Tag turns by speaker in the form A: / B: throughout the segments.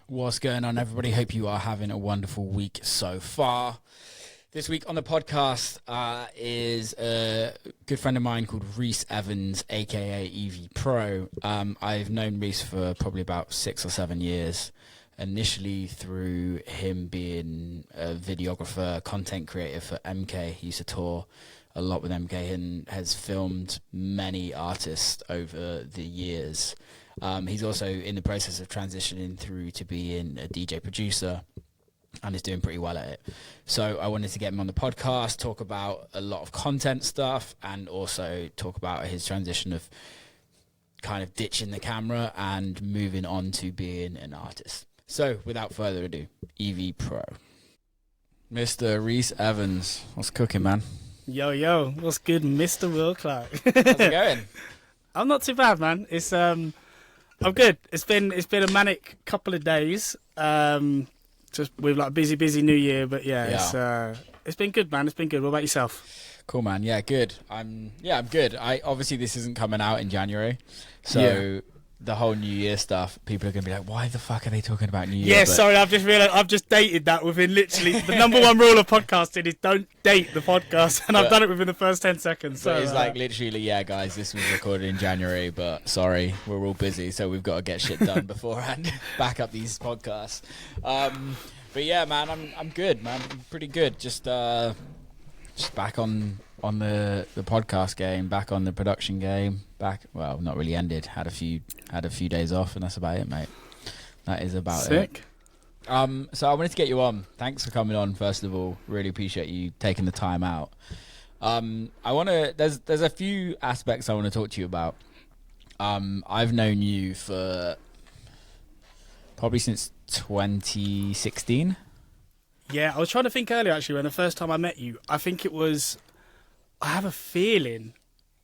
A: What's going on, everybody? Hope you are having a wonderful week so far. This week on the podcast is a good friend of mine called Reese Evans, aka EVPRO. I've known Reese for probably about 6 or 7 years, initially through him being a videographer, content creator for MK. He used to tour a lot with MK and has filmed many artists over the years. He's also in the process of transitioning through to being a DJ producer and is doing pretty well at it. So I wanted to get him on the podcast, talk about a lot of content stuff, and also talk about his transition of kind of ditching the camera and moving on to being an artist. So without further ado, EVPRO. Mr. Reese Evans, what's cooking, man?
B: Yo, what's good, Mr. Will Clark?
A: How's it going?
B: I'm not too bad, man. I'm good. It's been a manic couple of days. Just with like busy New Year, but it's been good, man. It's been good. What about yourself?
A: Cool, man. Yeah, good. I'm good. Obviously this isn't coming out in January, so the whole New Year stuff, people are gonna be like, why the fuck are they talking about New Year?
B: Yeah, sorry, I've just realised I've just dated that within literally the number one rule of podcasting is don't date the podcast, and I've done it within the first 10 seconds.
A: So it's like
B: literally.
A: literally, yeah, guys, this was recorded in January, but sorry, we're all busy, so we've got to get shit done beforehand, back up these podcasts. But yeah, man, I'm good, man. I'm pretty good. Just back on the podcast game, back on the production game, well, not really ended. Had a few days off, and that's about it, mate. That is about
B: Sick.
A: it. So I wanted to get you on. Thanks for coming on, first of all. Really appreciate you taking the time out. There's a few aspects I want to talk to you about. I've known you for probably since 2016.
B: Yeah, I was trying to think earlier, actually, when the first time I met you. I have a feeling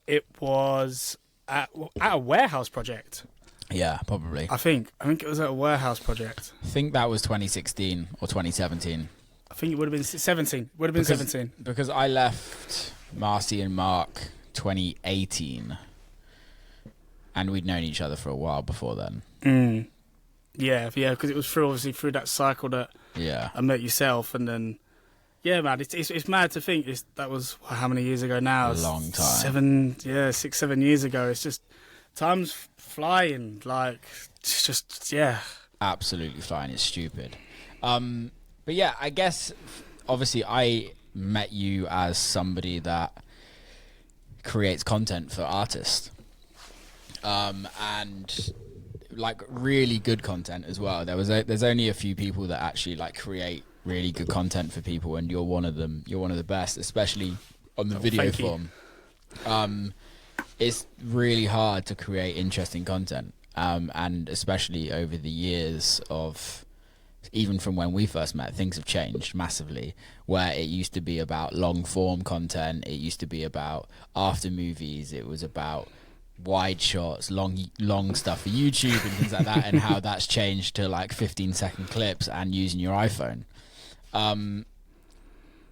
B: it was at a warehouse project.
A: Yeah, probably.
B: I think it was at a warehouse project.
A: I think that was 2016 or 2017.
B: I think it would have been 17.
A: Because I left Marcy and Mark 2018, and we'd known each other for a while before then.
B: Yeah, because it was through that cycle that I met yourself, and then man, it's mad to think that was how many years ago now?
A: A long time.
B: 6, 7 years ago. It's just time's flying, like it's just
A: absolutely flying. It's stupid. But yeah, I guess obviously I met you as somebody that creates content for artists, and like really good content as well. There's only a few people that actually like create really good content for people, and you're one of them. You're one of the best, especially on the video form. It's really hard to create interesting content, and especially over the years of, even from when we first met, things have changed massively, where it used to be about long form content, it used to be about after movies, it was about wide shots, long stuff for YouTube and things like that, and how that's changed to like 15-second clips and using your iPhone.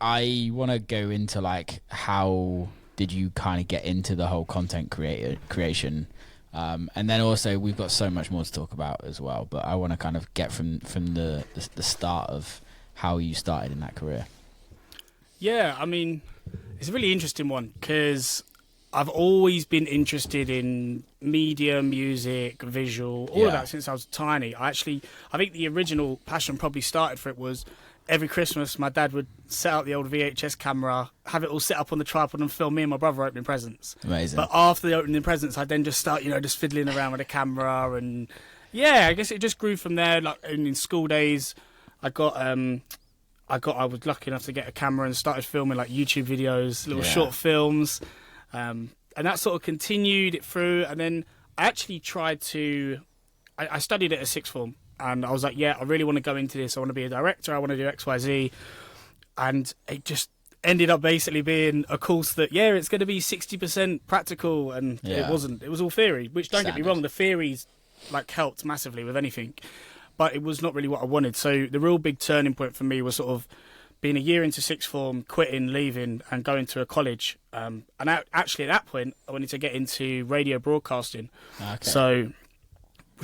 A: I want to go into like, how did you kind of get into the whole content creation, and then also we've got so much more to talk about as well, but I want to kind of get from the start of how you started in that career.
B: Yeah, I mean, it's a really interesting one because I've always been interested in media, music, visual, all of that since I was tiny. I think the original passion probably started for it was every Christmas my dad would set out the old VHS camera, have it all set up on the tripod and film me and my brother opening presents.
A: Amazing.
B: But after the opening presents, I'd then just start, just fiddling around with the camera, and I guess it just grew from there. Like in school days, I was lucky enough to get a camera and started filming like YouTube videos, little short films. And that sort of continued it through. And then I actually I studied at a sixth form, and I was like, I really want to go into this. I want to be a director. I want to do X, Y, Z. And it just ended up basically being a course that, it's going to be 60% practical. And it wasn't. It was all theory, which don't get me wrong, the theories like helped massively with anything. But it was not really what I wanted. So the real big turning point for me was sort of being a year into sixth form, quitting, leaving, and going to a college. And actually, at that point, I wanted to get into radio broadcasting. Okay. So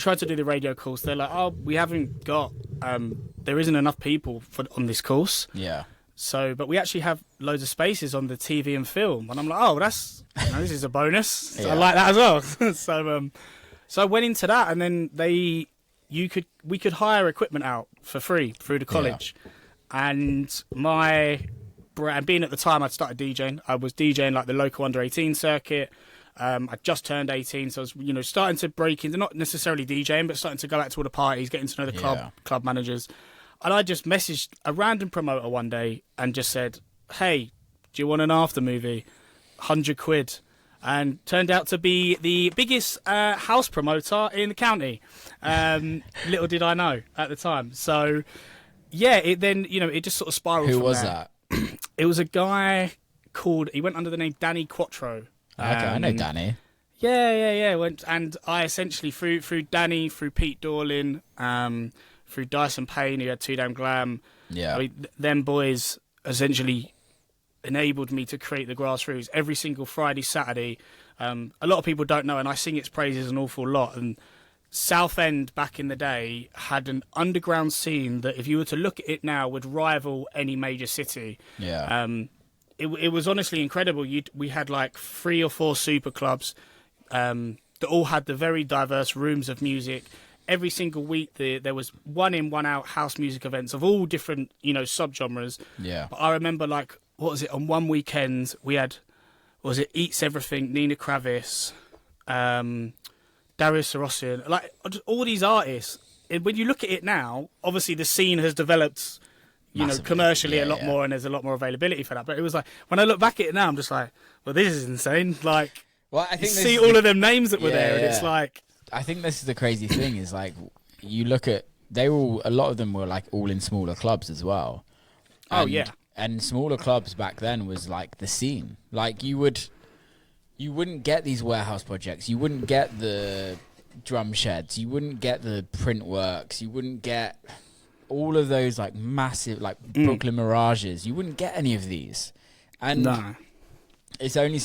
B: tried to do the radio course. They're like, oh, we haven't got, there isn't enough people on this course.
A: Yeah.
B: So, but we actually have loads of spaces on the TV and film. And I'm like, oh, this is a bonus.
A: Yeah.
B: I like that as well. So I went into that, and then we could hire equipment out for free through the college. Yeah. And being at the time, I'd started DJing. I was DJing like the local under 18 circuit. I just turned 18, so I was, starting to break into, not necessarily DJing, but starting to go out to all the parties, getting to know the club managers. And I just messaged a random promoter one day and just said, hey, do you want an after movie? 100 quid. And turned out to be the biggest house promoter in the county. Little did I know at the time. So, yeah, it just sort of spiraled from there. Who
A: was that?
B: It was a guy he went under the name Danny Quattro.
A: Okay, I know Danny.
B: Yeah. And I essentially, through Danny, through Pete Dorlin, through Dyson Payne, who had Too Damn Glam, I mean, them boys essentially enabled me to create the grassroots every single Friday, Saturday. A lot of people don't know, and I sing its praises an awful lot. And Southend back in the day had an underground scene that, if you were to look at it now, would rival any major city.
A: Yeah.
B: It was honestly incredible. We had like 3 or 4 super clubs that all had the very diverse rooms of music. Every single week there was 1 in, 1 out house music events of all different, subgenres.
A: Yeah.
B: But I remember, like, what was it, on one weekend we had, Eats Everything, Nina Kravis, Darius Sarosian, like all these artists. And when you look at it now, obviously the scene has developed, commercially a lot more, and there's a lot more availability for that. But it was like, when I look back at it now, I'm just like, well, this is insane. Like,
A: well, I think
B: you see all of them names that were there, and it's like,
A: I think this is the crazy thing is, like, you look at, a lot of them were like all in smaller clubs as well. And smaller clubs back then was like the scene. Like, you wouldn't get these warehouse projects. You wouldn't get the drum sheds. You wouldn't get the print works. You wouldn't get all of those like massive, like Brooklyn Mirages. You wouldn't get any of these. And it's only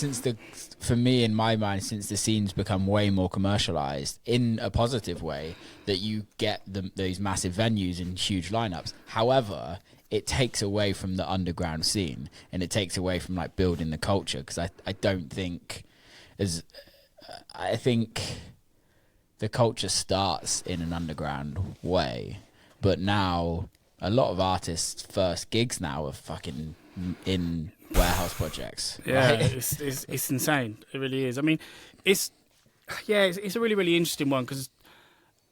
A: for me, in my mind, since the scene's become way more commercialized in a positive way, that you get those massive venues and huge lineups. However, it takes away from the underground scene, and it takes away from like building the culture, because I don't think I think the culture starts in an underground way, but now a lot of artists' first gigs now are fucking in warehouse projects.
B: Yeah,
A: right?
B: it's insane. It really is. I mean, it's a really, really interesting one, because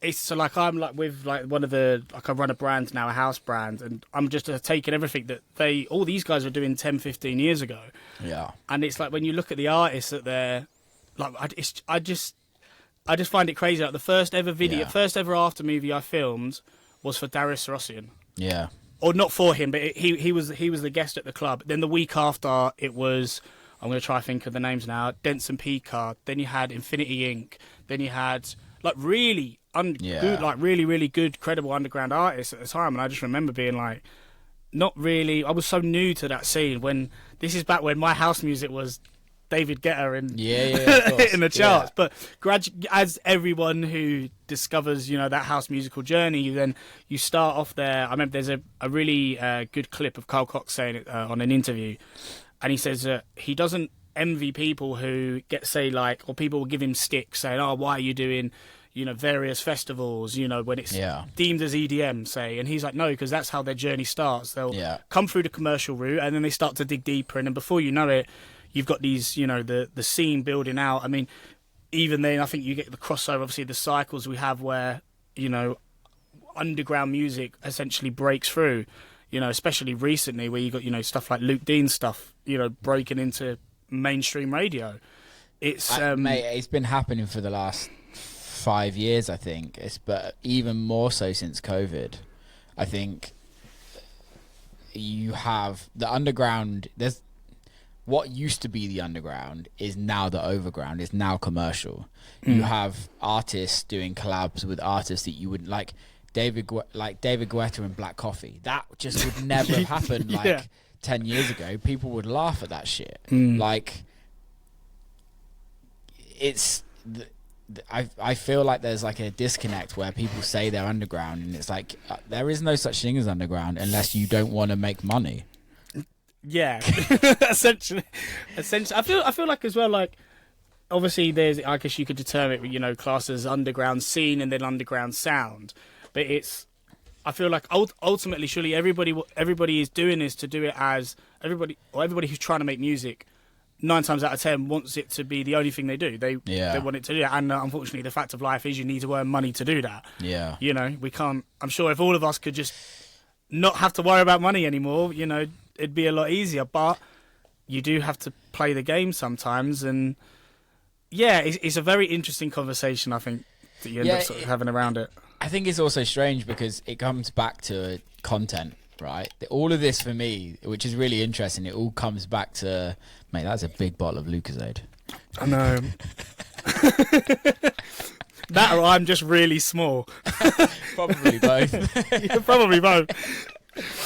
B: it's so, like, I'm like with like one of the, like, I run a brand now, a house brand, and I'm just taking everything that all these guys were doing 10, 15 years ago. Yeah. And it's like, when you look at the artists that they're like, I just find it crazy. Like, the first ever after movie I filmed was for Darius Sarosian. Yeah. Or not for him, but he was the guest at the club. Then the week after, it was, I'm going to try to think of the names now, Denson Picard. Then you had Infinity Inc. Then you had like really good, like really, really good, credible underground artists at the time. And I just remember being like, not really, I was so new to that scene, when this is back when my house music was David Guetta and in the charts. But as everyone who discovers, that house musical journey, then you start off there. I remember there's a really good clip of Carl Cox saying it on an interview, and he says that he doesn't envy people who or people will give him sticks saying, oh, why are you doing, various festivals, when it's deemed as EDM, say. And he's like, no, because that's how their journey starts. They'll come through the commercial route, and then they start to dig deeper, and then before you know it, you've got these, the scene building out. I mean, even then, I think you get the crossover, obviously the cycles we have where, underground music essentially breaks through, especially recently, where you got, stuff like Luke Dean's stuff, breaking into mainstream radio. It's
A: mate, it's been happening for the last 5 years, I think. But even more so since COVID. I think you have the underground. There's what used to be the underground is now the overground. Is now commercial. You have artists doing collabs with artists that you wouldn't like. David Guetta and Black Coffee. That just would never have happened 10 years ago. People would laugh at that shit. Like, it's I feel like there's like a disconnect where people say they're underground, and it's like there is no such thing as underground unless you don't want to make money.
B: Yeah, essentially. I feel like as well, like, obviously there's, I guess you could determine it, you know, class as underground scene and then underground sound, but I feel like ultimately, surely everybody is doing this to do it as everybody who's trying to make music, 9 times out of 10 wants it to be the only thing they do. They want it to do that, and unfortunately, the fact of life is you need to earn money to do that.
A: Yeah,
B: you know, we can't. I'm sure if all of us could just not have to worry about money anymore, you know, it'd be a lot easier. But you do have to play the game sometimes, and yeah, it's a very interesting conversation, I think, that you end up sort of having around it.
A: I think it's also strange because it comes back to content, right? All of this for me, which is really interesting, it all comes back to, mate, that's a big bottle of Lucozade.
B: I know. That or I'm just really small.
A: Probably both.
B: Yeah, probably both.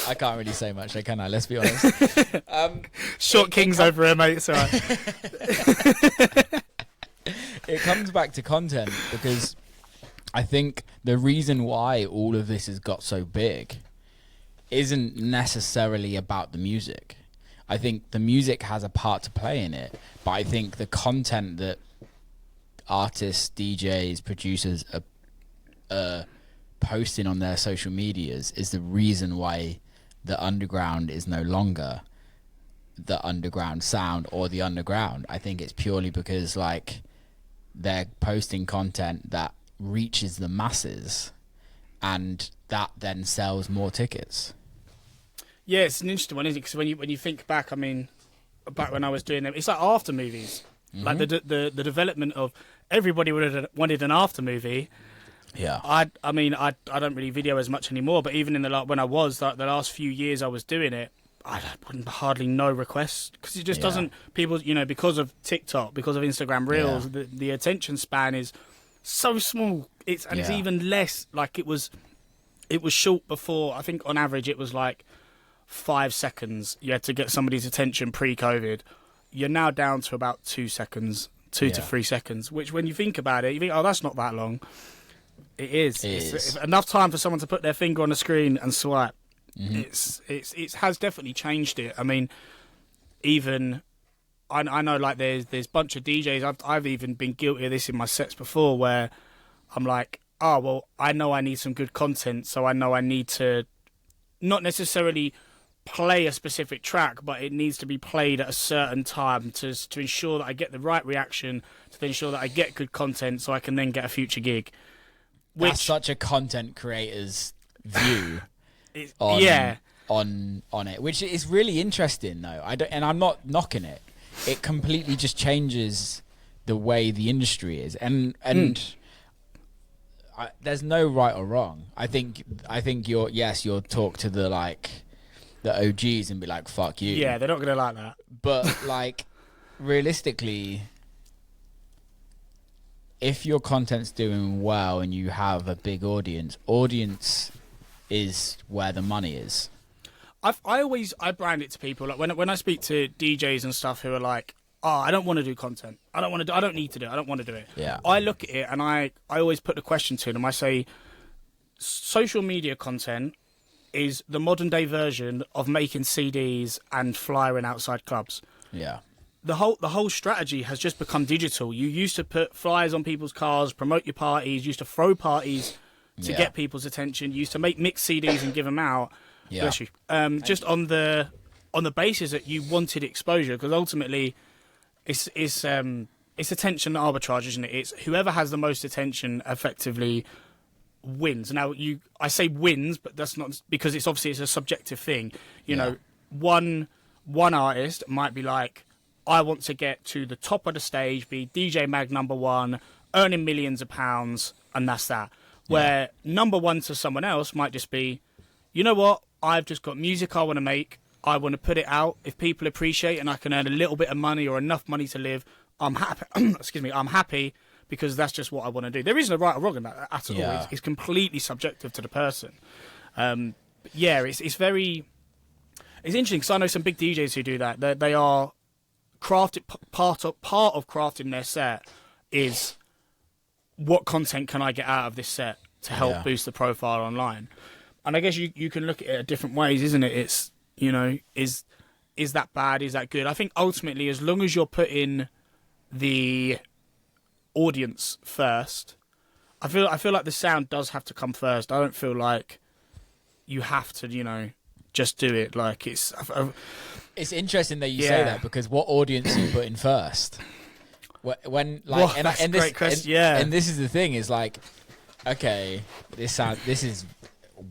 A: I can't really say much, can I? Let's be honest.
B: Short kings over here, mate. It's all right.
A: It comes back to content because I think the reason why all of this has got so big isn't necessarily about the music. I think the music has a part to play in it, but I think the content that artists, DJs, producers are posting on their social medias is the reason why the underground is no longer the underground sound or the underground. I think it's purely because like they're posting content that reaches the masses, and that then sells more tickets.
B: Yeah, it's an interesting one, isn't it? Because when you think back, I mean, back when I was doing them, it's like after movies, like the development of everybody wanted an after movie.
A: Yeah,
B: I mean, I don't really video as much anymore, but even in when I was like the last few years I was doing it, I wouldn't hardly no requests because it just doesn't. People, you know, because of TikTok, because of Instagram Reels, the attention span is so small. It's even less. Like it was short before. I think on average it was like 5 seconds you had to get somebody's attention pre-COVID. You're now down to about 2 seconds, 2 to 3 seconds. Which, when you think about it, you think, oh, that's not that long. It is. It's enough time for someone to put their finger on the screen and swipe. It has definitely changed it. I mean, even I know like there's a bunch of DJs. I've even been guilty of this in my sets before, where I'm like, oh well, I know I need some good content, so I know I need to not necessarily play a specific track, but it needs to be played at a certain time to ensure that I get the right reaction, to ensure that I get good content, so I can then get a future gig.
A: That's such a content creator's view. On it, which is really interesting though. I'm not knocking it. It completely just changes the way the industry is, and there's no right or wrong. I think you'll talk to the OGs and be like, fuck you.
B: Yeah, they're not gonna like that.
A: But like realistically, if your content's doing well and you have a big audience is where the money is.
B: I brand it to people like when I speak to DJs and stuff who are like, oh, I don't want to do content. I don't need to do it. I don't want to do it.
A: Yeah.
B: I look at it and I always put the question to them. I say, social media content is the modern day version of making CDs and flyering outside clubs.
A: Yeah.
B: The whole strategy has just become digital. You used to put flyers on people's cars, promote your parties, used to throw parties to get people's attention, used to make mixed CDs and give them out.
A: Yeah.
B: Bless you. Just on the basis that you wanted exposure, because ultimately it's attention arbitrage, isn't it? It's whoever has the most attention effectively wins. Now I say wins, but that's not because it's a subjective thing. You know, one artist might be like, I want to get to the top of the stage, be DJ Mag #1, earning millions of pounds, and that's that. Where number one to someone else might just be, you know what, I've just got music I want to make, I want to put it out. If people appreciate it and I can earn a little bit of money or enough money to live, I'm happy. I'm happy because that's just what I want to do. There isn't a right or wrong in that at all. It's completely subjective to the person. It's very... It's interesting because I know some big DJs who do that. They are crafted... Part of crafting their set is what content can I get out of this set to help boost the profile online? And I guess you can look at it different ways, isn't it? It's, you know, is that bad? Is that good? I think ultimately, as long as you're putting the audience first, I feel like the sound does have to come first. I don't feel like you have to, you know, just do it. Like it's
A: interesting that you say that, because what audience are you putting first? When like,
B: that's a great question.
A: And this is the thing, is like, okay, this is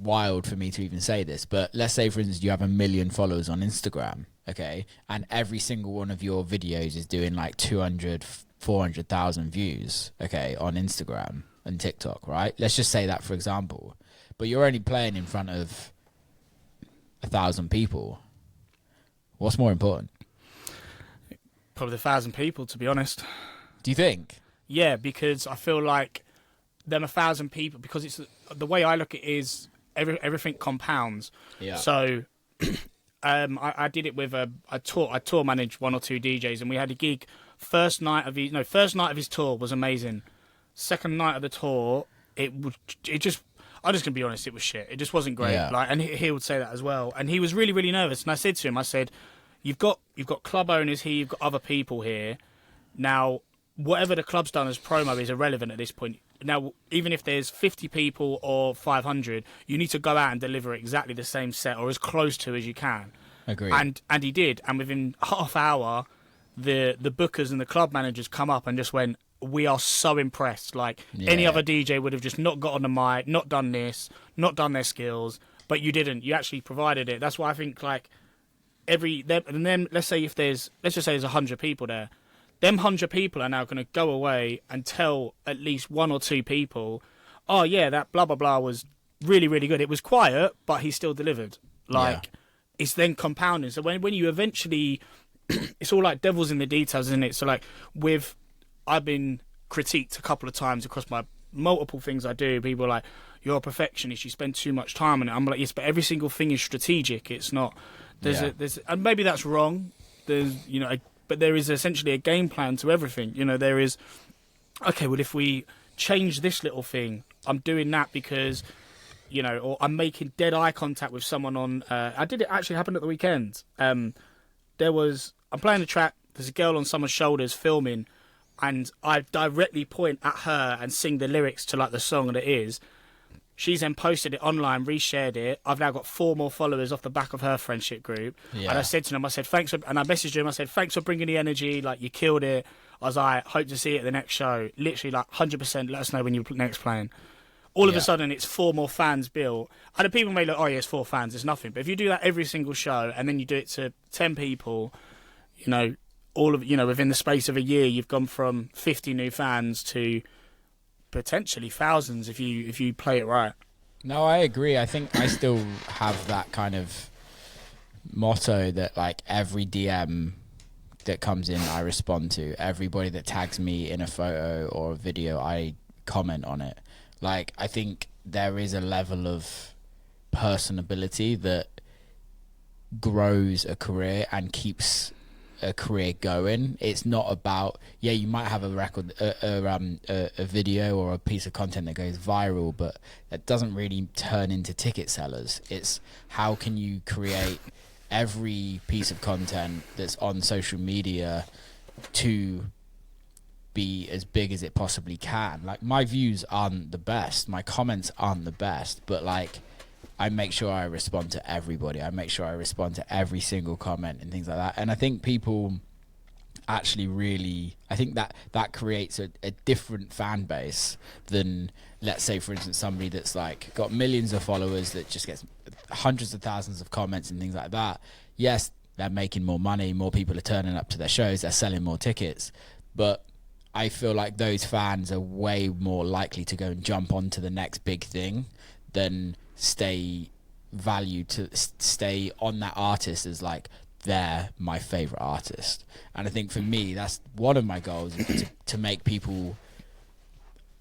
A: wild for me to even say this, but let's say, for instance, you have 1 million followers on Instagram, okay, and every single one of your videos is doing like 200, 400,000 views, okay, on Instagram and TikTok, right? Let's just say that, for example. But you're only playing in front of 1,000 people. What's more important?
B: Probably 1,000 people, to be honest.
A: Do you think?
B: Yeah, because I feel like them 1,000 people, because it's the way I look at it is everything compounds. Yeah. So I did it with I tour managed 1 or 2 DJs, and we had a gig. First night of his tour was amazing. Second night of the tour, I'm just gonna be honest, it was shit. It just wasn't great. Yeah. Like, and he would say that as well. And he was really, really nervous. And I said to him, I said, You've got club owners here, you've got other people here. Now, whatever the club's done as promo is irrelevant at this point. Now, even if there's 50 people or 500, you need to go out and deliver exactly the same set, or as close to as you can.
A: Agreed.
B: And he did. And within half hour, the bookers and the club managers come up and just went, we are so impressed. Like, any other DJ would have just not got on the mic, not done this, not done their skills, but you didn't. You actually provided it. That's why I think, like, and then let's just say there's 100 people there. Them 100 people are now going to go away and tell at least 1 or 2 people, oh yeah, that blah blah blah was really, really good. It was quiet, but he still delivered. Like, it's then compounding. So when you eventually, it's all like devil's in the details, isn't it? So like I've been critiqued a couple of times across my multiple things I do. People are like, you're a perfectionist, you spend too much time on it. I'm like, yes, but every single thing is strategic. It's not. And maybe that's wrong. But there is essentially a game plan to everything. You know, there is, okay, well, if we change this little thing, I'm doing that because, you know, or I'm making dead eye contact with someone on. It actually happened at the weekend. I'm playing a track. There's a girl on someone's shoulders filming, and I directly point at her and sing the lyrics to like the song that it is. She's then posted it online, reshared it. I've now got 4 more followers off the back of her friendship group. Yeah. And I said to them, I said, and I messaged him, I said, thanks for bringing the energy, like, you killed it. I was like, hope to see you at the next show. Literally, like, 100%, let us know when you're next playing. All of a sudden, it's 4 more fans built. And the people may look, oh, yeah, it's 4 fans, it's nothing. But if you do that every single show, and then you do it to 10 people, you know, within the space of a year, you've gone from 50 new fans to potentially thousands if you play it right.
A: No, I agree. I think I still have that kind of motto that, like, every DM that comes in I respond to. Everybody that tags me in a photo or a video, I comment on it. Like, I think there is a level of personability that grows a career and keeps a career going. It's not about, you might have a record, a video or a piece of content that goes viral, but that doesn't really turn into ticket sellers. It's how can you create every piece of content that's on social media to be as big as it possibly can. Like, my views aren't the best, my comments aren't the best, but like, I make sure I respond to everybody. I make sure I respond to every single comment and things like that. And I think people actually really, I think that creates a different fan base than, let's say, for instance, somebody that's like got millions of followers that just gets hundreds of thousands of comments and things like that. Yes, they're making more money, more people are turning up to their shows, they're selling more tickets, but I feel like those fans are way more likely to go and jump onto the next big thing than stay on that artist as like they're my favorite artist. And I think for me, that's one of my goals, is to make people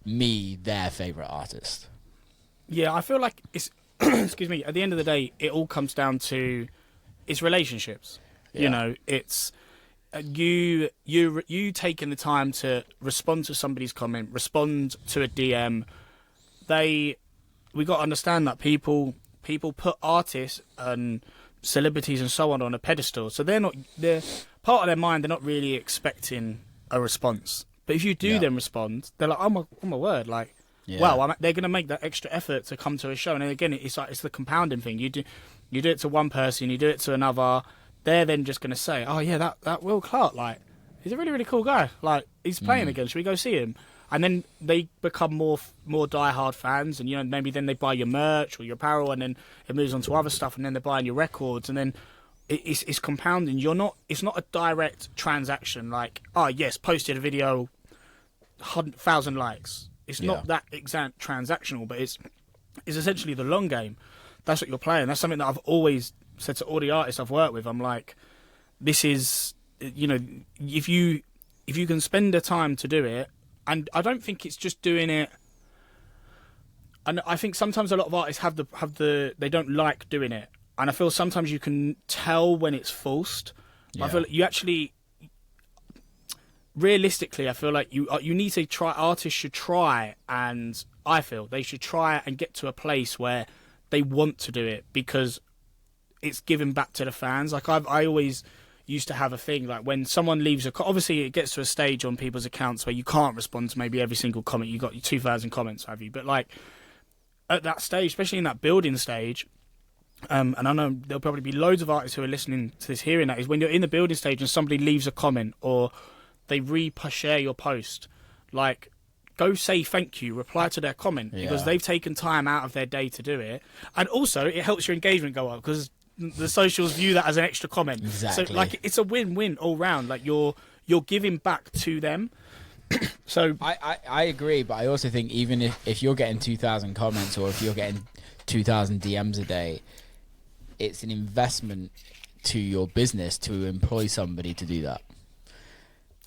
A: me their favorite artist.
B: Yeah, I feel like it's excuse me, at the end of the day, it all comes down to it's relationships. You know, it's you taking the time to respond to somebody's comment, respond to a DM. We got to understand that people put artists and celebrities and so on a pedestal, so they're part of their mind, they're not really expecting a response. But if you do then respond, they're like, oh my word, like, wow, they're going to make that extra effort to come to a show. And again, it's the compounding thing. You do it to one person, you do it to another. They're then just going to say, oh yeah, that Will Clark, like, he's a really, really cool guy. Like, he's playing again. Should we go see him? And then they become more diehard fans, and maybe then they buy your merch or your apparel, and then it moves on to other stuff, and then they're buying your records, and then it's compounding. It's not a direct transaction like, oh yes, posted a video, 1,000 likes. It's not that exact transactional, but it's essentially the long game. That's what you're playing. That's something that I've always said to all the artists I've worked with. I'm like, this is, if you can spend the time to do it. And I don't think it's just doing it. And I think sometimes a lot of artists have they don't like doing it. And I feel sometimes you can tell when it's forced. Yeah. I feel like you actually, realistically, I feel like you need to try. Artists should try, and I feel they should try and get to a place where they want to do it, because it's giving back to the fans. Like I always used to have a thing, like when someone leaves obviously it gets to a stage on people's accounts where you can't respond to maybe every single comment. You got your 2,000 comments, have you? But like at that stage, especially in that building stage, and I know there'll probably be loads of artists who are listening to this hearing that, is when you're in the building stage and somebody leaves a comment or they share your post, like, go say thank you, reply to their comment, because they've taken time out of their day to do it. And also it helps your engagement go up, because the socials view that as an extra comment.
A: Exactly.
B: So like it's a win-win all round. Like you're giving back to them. So
A: I agree, but I also think even if you're getting 2,000 comments, or if you're getting 2,000 DMs a day, it's an investment to your business to employ somebody to do that.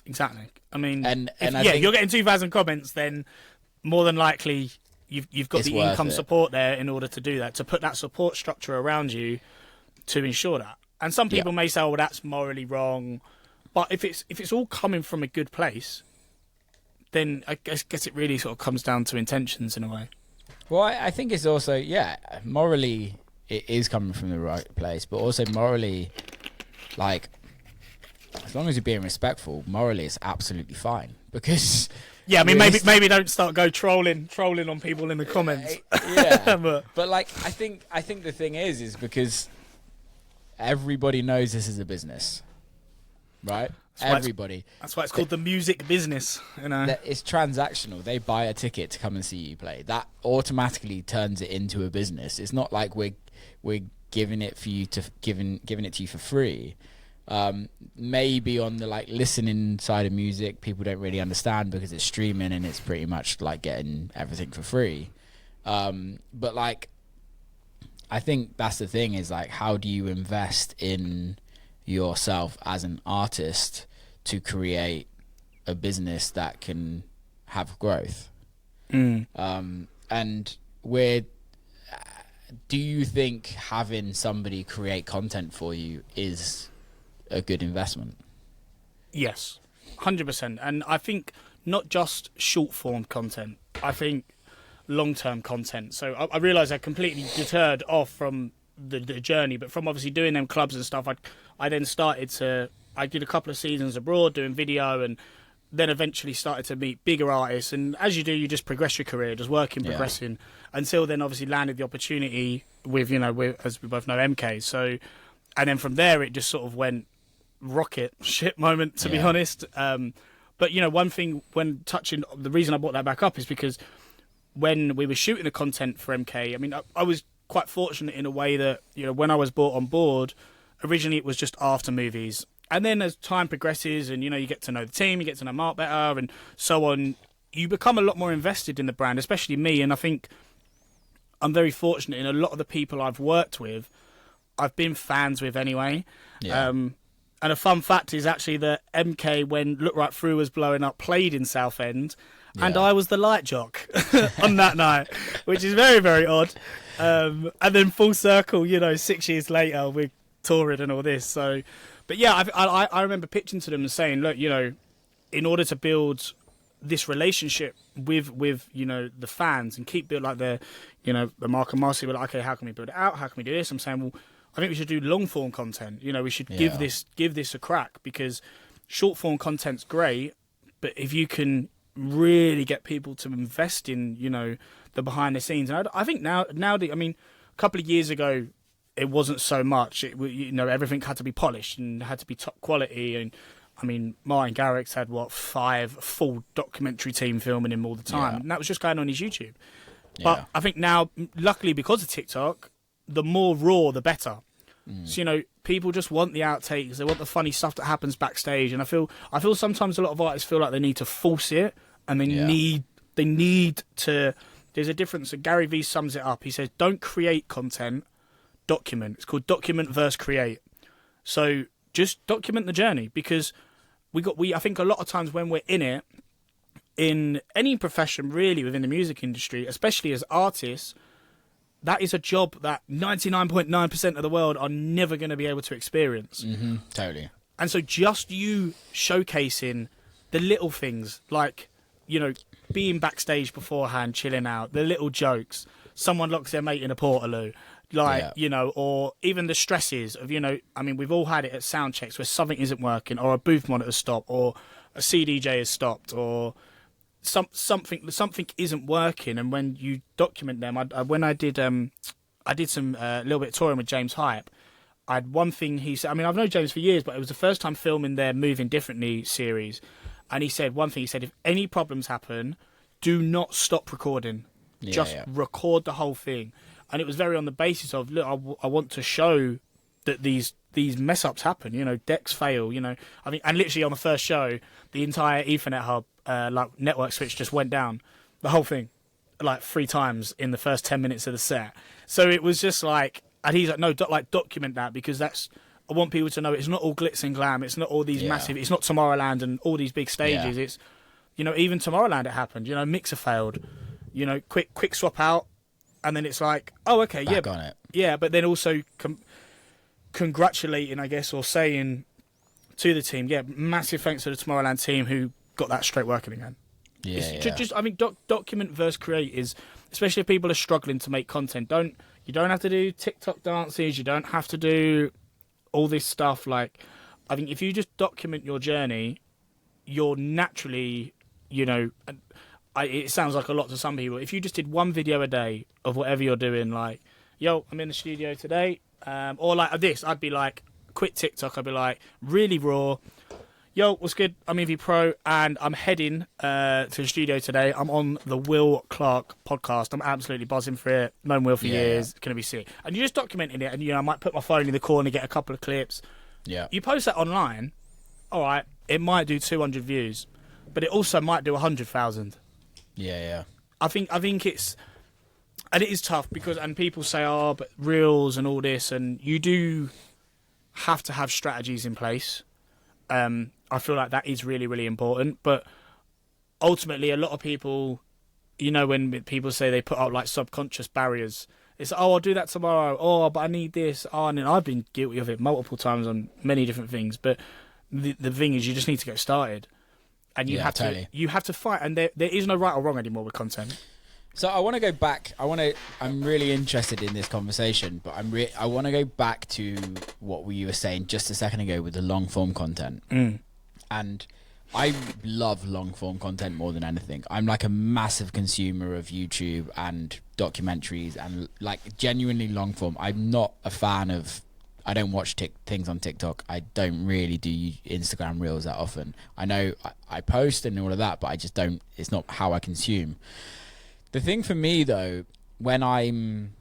B: Exactly. I mean,
A: and
B: if you're getting 2,000 comments, then more than likely you've got the income support there in order to do that, to put that support structure around you to ensure that. And some people may say, oh, well, that's morally wrong. But if it's all coming from a good place, then I guess it really sort of comes down to intentions in a way.
A: Well, I think it's also, morally it is coming from the right place, but also morally, like, as long as you're being respectful, morally it's absolutely fine. Because
B: I mean, maybe don't start trolling on people in the comments.
A: but like I think the thing is because everybody knows this is a business, right? Everybody.
B: That's why it's called the music business.
A: It's transactional. They buy a ticket to come and see you play. That automatically turns it into a business. It's not like we're giving it for you to giving it to you for free. Maybe on the like listening side of music, people don't really understand because it's streaming and it's pretty much like getting everything for free. But like, I think that's the thing, is like, how do you invest in yourself as an artist to create a business that can have growth? And do you think having somebody create content for you is a good investment?
B: Yes, 100%. And I think not just short form content, I think long-term content. So I realised I completely deterred off from the journey, but from obviously doing them clubs and stuff, I then I did a couple of seasons abroad doing video, and then eventually started to meet bigger artists. And as you do, you just progress your career, just progressing, until then obviously landed the opportunity with, as we both know, MK. So, and then from there it just sort of went rocket ship moment, to be honest. But one thing when touching, the reason I brought that back up is because when we were shooting the content for MK, I mean, I was quite fortunate in a way that, when I was brought on board, originally it was just after movies. And then as time progresses and, you get to know the team, you get to know Mark better and so on, you become a lot more invested in the brand, especially me. And I think I'm very fortunate in a lot of the people I've worked with, I've been fans with anyway. And a fun fact is actually that MK, when Look Right Through was blowing up, played in Southend, and I was the light jock on that night, which is very, very odd. And then full circle, 6 years later, we're touring and all this. So, But yeah, I remember pitching to them and saying, look, you know, in order to build this relationship with you know, the fans and keep build like the, you know, the Mark and Marcy were like, okay, how can we build it out? How can we do this? I'm saying, well, I think we should do long form content. You know, we should give this a crack, because short form content's great, but if you can really get people to invest in, you know, the behind the scenes, and I think now, I mean, a couple of years ago, it wasn't so much. You know, everything had to be polished and had to be top quality. And I mean, Martin Garrix had 5 full documentary team filming him all the time, and that was just going on his YouTube. But I think now, luckily because of TikTok, the more raw, the better. So, you know, people just want the outtakes. They want the funny stuff that happens backstage. And I feel sometimes a lot of artists feel like they need to force it, and they need to. There's a difference. So Gary Vee sums it up. He says, "Don't create content, document." It's called document versus create. So just document the journey, because I think a lot of times when we're in it, in any profession really within the music industry, especially as artists, that is a job that 99.9% of the world are never going to be able to experience.
A: Mm-hmm, totally.
B: And so just you showcasing the little things, like, you know, being backstage beforehand, chilling out, the little jokes, someone locks their mate in a portaloo, like, you know, or even the stresses of, you know, I mean, we've all had it at sound checks where something isn't working, or a booth monitor stopped, or a CDJ has stopped, or something isn't working. And when you document them, I did some little bit of touring with James Hype. I had one thing he said. I mean, I've known James for years, but it was the first time filming their Moving Differently series, and he said one thing. He said, if any problems happen, do not stop recording. Just record the whole thing. And it was very on the basis of, look, I want to show that these mess ups happen. You know, decks fail. You know, I mean, and literally on the first show, the entire Ethernet hub, like network switch, just went down, the whole thing, like 3 times in the first 10 minutes of the set. So it was just like, and he's like, no, document that, because I want people to know it's not all glitz and glam. It's not all these massive. It's not Tomorrowland and all these big stages. It's, you know, even Tomorrowland it happened. You know, Mixer failed. You know, quick swap out, and then it's like, oh, okay,
A: back on it.
B: Yeah, but then also congratulating, I guess, or saying to the team, massive thanks to the Tomorrowland team who got that straight working again. Just I mean, document versus create is, especially if people are struggling to make content. You don't have to do TikTok dances. You don't have to do all this stuff. Like, I think if you just document your journey, you're naturally, you know. It sounds like a lot to some people. If you just did one video a day of whatever you're doing, like, yo, I'm in the studio today, or like this, I'd be like, quit TikTok. I'd be like, really raw. Yo, what's good? I'm EVPRO, and I'm heading to the studio today. I'm on the Will Clark podcast. I'm absolutely buzzing for it. Known Will for years. It's going to be sick. And you're just documenting it, and, you know, I might put my phone in the corner, get a couple of clips. Yeah. You post that online, all right, it might do 200 views, but it also might do 100,000.
A: Yeah.
B: I think it's, and it is tough because, and people say, oh, but reels and all this, and you do have to have strategies in place. I feel like that is really, really important. But ultimately, a lot of people, you know, when people say they put up like subconscious barriers, it's, oh, I'll do that tomorrow. Oh, but I need this. Oh, and then I've been guilty of it multiple times on many different things. But the thing is, you just need to get started. And you have to fight, and there is no right or wrong anymore with content.
A: So I want to go back. I'm really interested in this conversation, but I want to go back to what you were saying just a second ago with the long form content. And I love long form content more than anything. I'm like a massive consumer of YouTube and documentaries and like genuinely long form. I'm not a fan of. I don't watch things on TikTok. I don't really do Instagram reels that often. I know I post and all of that, but I just don't. It's not how I consume. The thing for me, though, when I'm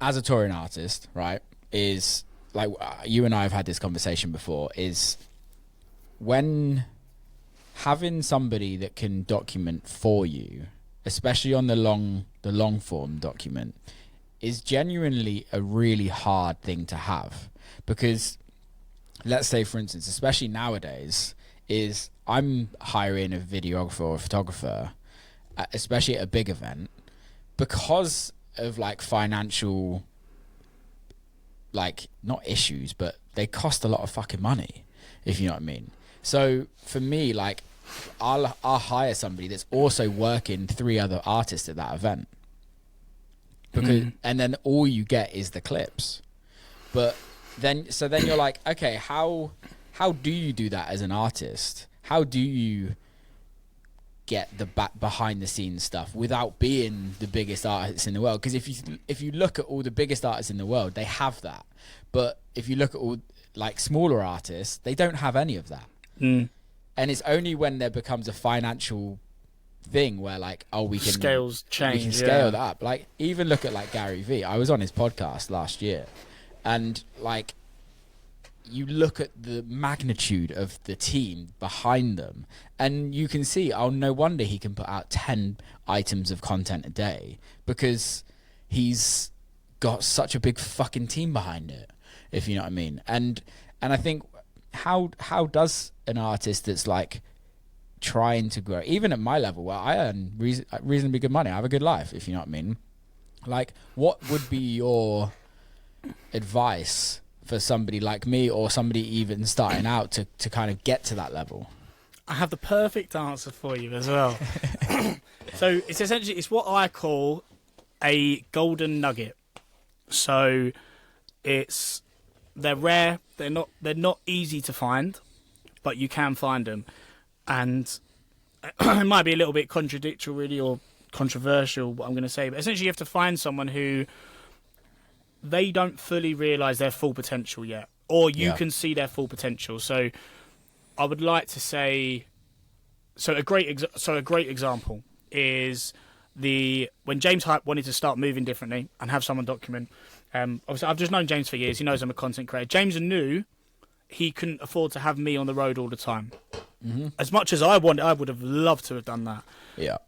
A: as a touring artist, right, is like you and I have had this conversation before, is when having somebody that can document for you, especially on the long form document, is genuinely a really hard thing to have. Because let's say, for instance, especially nowadays, is I'm hiring a videographer or a photographer, especially at a big event, because of like financial, like not issues, but they cost a lot of fucking money, if you know what I mean. So for me, like, I'll hire somebody that's also working 3 other artists at that event, because and then all you get is the clips. But then you're like, okay, how do you do that as an artist? How do you get the behind the scenes stuff without being the biggest artists in the world? Because if you look at all the biggest artists in the world, they have that. But if you look at all like smaller artists, they don't have any of that. And it's only when there becomes a financial thing where like, oh, we can
B: scales change,
A: we can scale that up. Like, even look at like Gary Vee. I was on his podcast last year, and like, you look at the magnitude of the team behind them, and you can see, oh, no wonder he can put out 10 items of content a day, because he's got such a big fucking team behind it, if you know what I mean. And I think, how does an artist that's like trying to grow, even at my level where I earn reasonably good money, I have a good life, if you know what I mean, like, what would be your advice for somebody like me, or somebody even starting out, to kind of get to that level?
B: I have the perfect answer for you as well. So it's what I call a golden nugget. So they're rare, they're not easy to find, but you can find them. And it might be a little bit contradictory, really, or controversial, what I'm going to say, but essentially you have to find someone who they don't fully realise their full potential yet, or you can see their full potential. So I would like to say, a great example is when James Hype wanted to start moving differently and have someone document. Obviously, I've just known James for years. He knows I'm a content creator. James knew he couldn't afford to have me on the road all the time. As much as I wanted, I would have loved to have done that.
A: Yeah.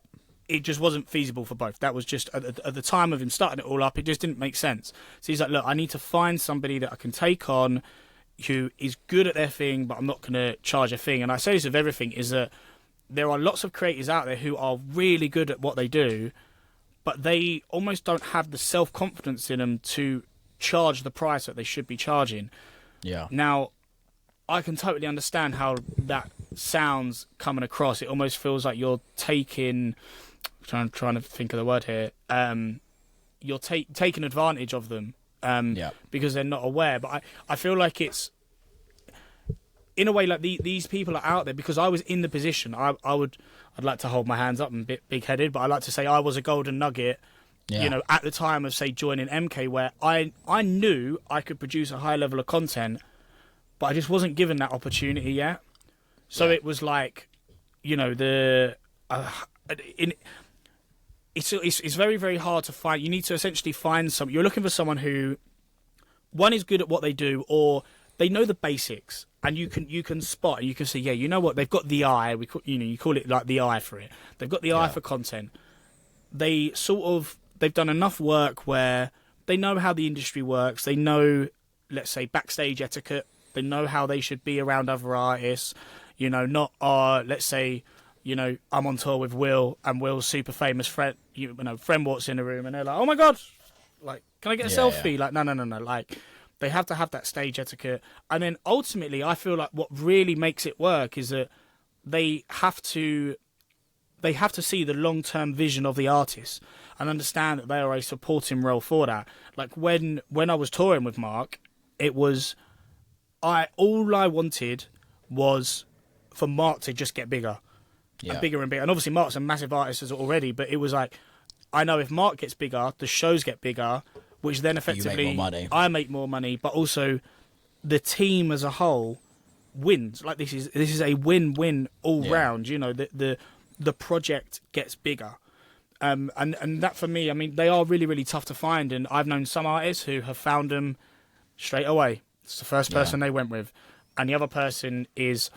B: It just wasn't feasible for both. That was just, at the time of him starting it all up, it just didn't make sense. So he's like, look, I need to find somebody that I can take on who is good at their thing, but I'm not going to charge a thing. And I say this of everything, is that there are lots of creators out there who are really good at what they do, but they almost don't have the self-confidence in them to charge the price that they should be charging. Yeah. Now, I can totally understand how that sounds coming across. It almost feels like you're taking... trying to think of the word here. You're taking advantage of them because they're not aware. But I feel like it's... in a way, like these people are out there because I was in the position. I'd like to hold my hands up and be big-headed, but I like to say I was a golden nugget, at the time of, say, joining MK, where I knew I could produce a high level of content, but I just wasn't given that opportunity yet. So it was like, it's very, very hard to find. You need to essentially find some. You're looking for someone who, one, is good at what they do, or they know the basics, and you can spot, and you can say, yeah, you know what, they've got the eye. You call it like the eye for it. They've got the eye for content. They've done enough work where they know how the industry works. They know, let's say, backstage etiquette. They know how they should be around other artists. Not let's say, I'm on tour with Will, and Will's super famous friend. Friend walks in the room, and they're like, "Oh my god, like, can I get a selfie?" Like, no. Like, they have to have that stage etiquette, and then ultimately, I feel like what really makes it work is that they have to see the long-term vision of the artist and understand that they are a supporting role for that. Like when I was touring with Mark, it was all I wanted was for Mark to just get bigger. And bigger and bigger. And obviously Mark's a massive artist already, but it was like, I know if Mark gets bigger, the shows get bigger, which then effectively I make more money, but also the team as a whole wins. Like this is a win-win all round. The project gets bigger. And that for me, I mean, they are really, really tough to find, and I've known some artists who have found them straight away. It's the first person they went with. And the other person is,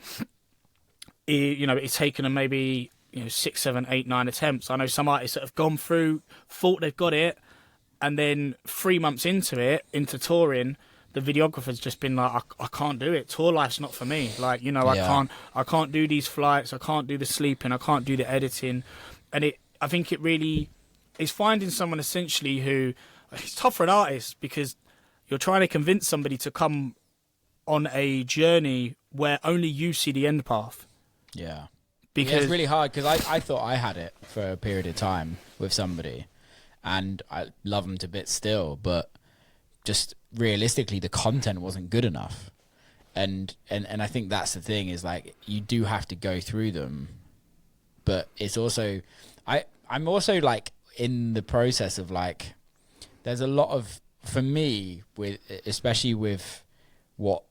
B: it's taken them maybe 6, 7, 8, 9 attempts. I know some artists that have gone through, thought they've got it, and then 3 months into touring, the videographer's just been like, I can't do it. Tour life's not for me. Like, I can't do these flights. I can't do the sleeping. I can't do the editing. And I think it really is finding someone essentially who, it's tough for an artist because you're trying to convince somebody to come on a journey where only you see the end path.
A: Yeah.
B: Because
A: it's really hard because I thought I had it for a period of time with somebody, and I love them to bits still, but just realistically, the content wasn't good enough. And I think that's the thing, is like, you do have to go through them, but it's also, I'm also like in the process of like, there's a lot of, for me, with especially with what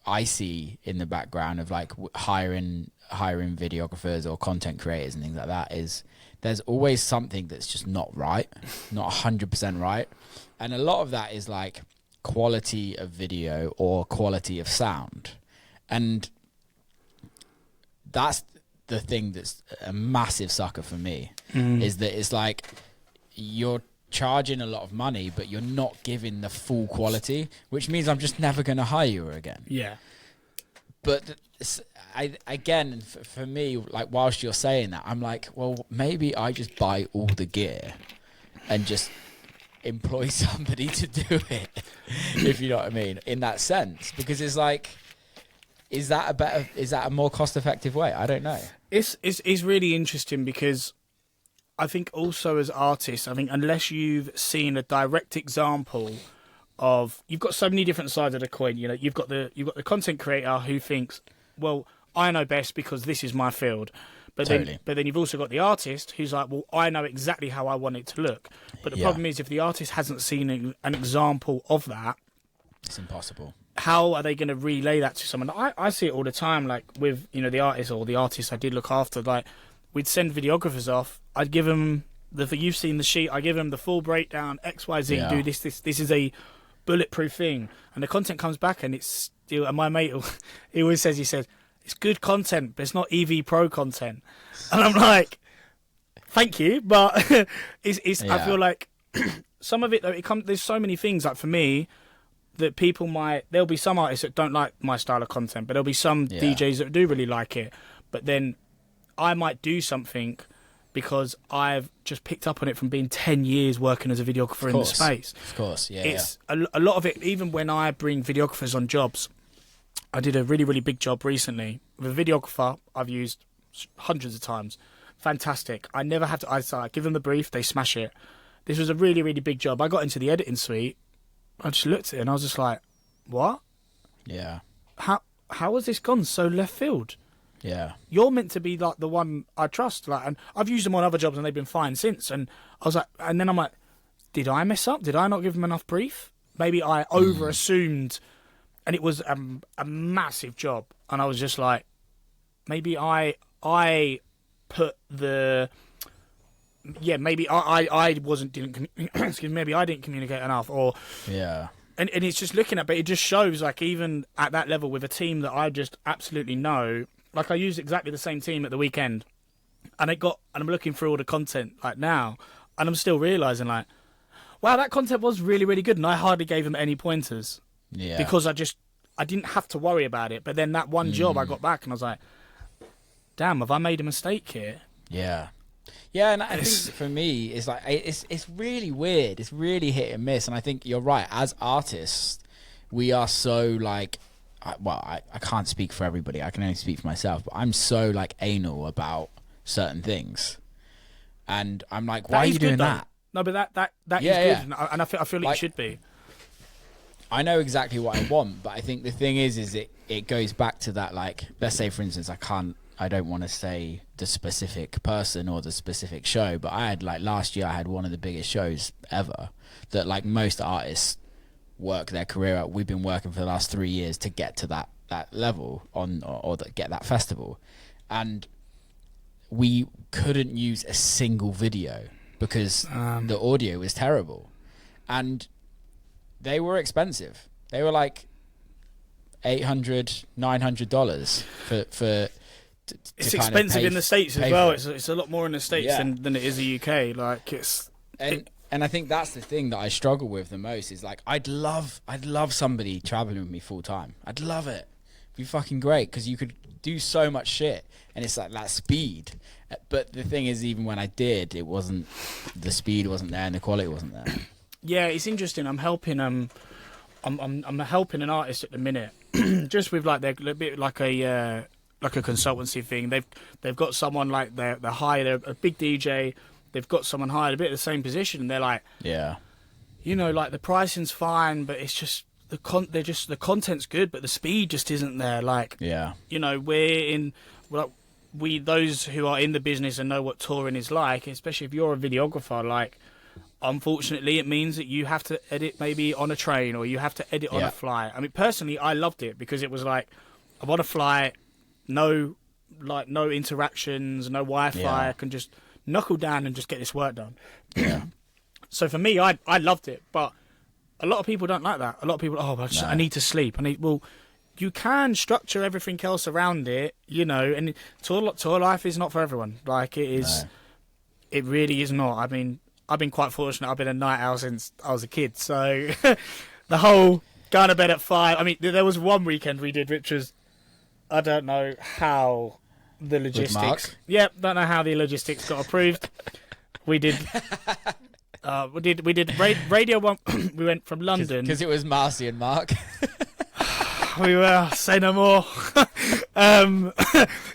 A: I see in the background of like hiring videographers or content creators and things like that, is there's always something that's just not right, not 100% right. And a lot of that is like quality of video or quality of sound. And that's the thing that's a massive sucker for me, is that it's like you're charging a lot of money, but you're not giving the full quality, which means I'm just never going to hire you again.
B: Yeah.
A: But again, for me, like, whilst you're saying that, I'm like, well, maybe I just buy all the gear and just employ somebody to do it, if you know what I mean, in that sense. Because it's like, is that a more cost-effective way? I don't know.
B: It's really interesting, because I think also as artists, I think unless you've seen a direct example of, you've got so many different sides of the coin. You know, you've got the content creator who thinks, well, I know best because this is my field. But
A: Totally.
B: then you've also got the artist who's like, well, I know exactly how I want it to look. But the problem is, if the artist hasn't seen an example of that,
A: it's impossible.
B: How are they going to relay that to someone? I see it all the time, like with, you know, the artist or the artists I did look after. Like, we'd send videographers off. I'd give them you've seen the sheet. I give them the full breakdown, X, Y, Z. Do this. This is a bulletproof thing. And the content comes back, and it's still. And my mate, he always says, it's good content, but it's not EVPRO content. And I'm like, thank you, but I feel like some of it though, there's so many things, like for me, that there'll be some artists that don't like my style of content, but there'll be some DJs that do really like it. But then I might do something because I've just picked up on it from being 10 years working as a videographer in the space.
A: Of course, yeah.
B: It's a lot of it, even when I bring videographers on jobs. I did a really, really big job recently with a videographer I've used hundreds of times. Fantastic. I never had to, I give them the brief, they smash it. This was a really, really big job. I got into the editing suite. I just looked at it and I was just like, what?
A: Yeah.
B: How has this gone so left field?
A: Yeah.
B: You're meant to be like the one I trust. Like, and I've used them on other jobs and they've been fine since. And I was like, and then I'm like, did I mess up? Did I not give them enough brief? Maybe I over-assumed. And it was a massive job. And I was just like, maybe I put the... Yeah, maybe I maybe I didn't communicate enough, or...
A: Yeah.
B: And it's just looking at, but it just shows, like, even at that level with a team that I just absolutely know, like, I used exactly the same team at the weekend, and I'm looking through all the content, like, now, and I'm still realising, like, wow, that content was really, really good, and I hardly gave them any pointers.
A: Yeah.
B: Because I didn't have to worry about it. But then that one job I got back and I was like, damn, have I made a mistake here?
A: Yeah. Yeah, and I think for me, it's like, it's really weird. It's really hit and miss. And I think you're right. As artists, we are so like, I can't speak for everybody. I can only speak for myself. But I'm so like anal about certain things. And I'm like, why are you doing that?
B: No, but that is good. And I feel like it should be.
A: I know exactly what I want, but I think the thing is it goes back to that, like, let's say, for instance, I don't want to say the specific person or the specific show, but I had, like, last year I had one of the biggest shows ever that, like, most artists work their career at. We've been working for the last 3 years to get to that level or get that festival. And we couldn't use a single video because the audio was terrible. And they were expensive. They were like $800, $900 for.
B: It's expensive in the States as well. It's a lot more in the States than it is the UK. Like
A: and I think that's the thing that I struggle with the most is like I'd love somebody traveling with me full time. I'd love it. It'd be fucking great because you could do so much shit and it's like that speed. But the thing is, even when I did, the speed wasn't there and the quality wasn't there.
B: Yeah, it's interesting. I'm helping I'm helping an artist at the minute just with like they're a bit like a consultancy thing. They've got someone like they're hired a big DJ. They've got someone hired a bit of the same position, and they're like,
A: Yeah.
B: you know, like the pricing's fine, but it's just the content's good, but the speed just isn't there. Like,
A: Yeah.
B: you know, those who are in the business and know what touring is like, especially if you're a videographer, like, unfortunately, it means that you have to edit maybe on a train or you have to edit on a flight. I mean, personally, I loved it because it was like, I'm on a flight, no interactions, no Wi-Fi.
A: Yeah.
B: I can just knuckle down and just get this work done.
A: Yeah.
B: So for me, I loved it, but a lot of people don't like that. A lot of people, I need to sleep. You can structure everything else around it, you know, and tour life is not for everyone. Like, it is, it really is not. I mean, I've been quite fortunate. I've been a night owl since I was a kid. So the whole going to bed at 5, I mean, there was one weekend we did, which was, I don't know how the logistics. Yep, don't know how the logistics got approved. We did. We did Radio 1. We went from London
A: Because it was Marcy and Mark.
B: We were, say no more.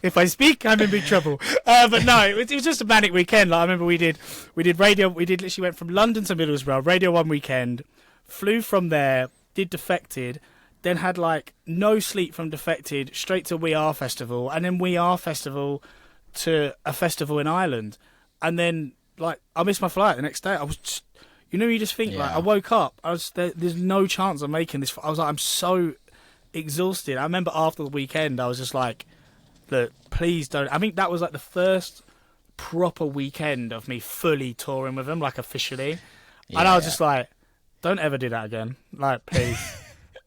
B: If I speak, I'm in big trouble. But no, it was just a manic weekend. Like, I remember we did radio. We literally went from London to Middlesbrough, Radio 1 weekend, flew from there, did Defected, then had like no sleep from Defected, straight to We Are Festival, and then We Are Festival to a festival in Ireland, and then like I missed my flight the next day. I was just, you know, you just think like I woke up, there's no chance of making this. I was like, I'm so exhausted. I remember after the weekend, I was just like, look, please don't. I think that was like the first proper weekend of me fully touring with them, like officially. And I was just like, don't ever do that again. Like, please.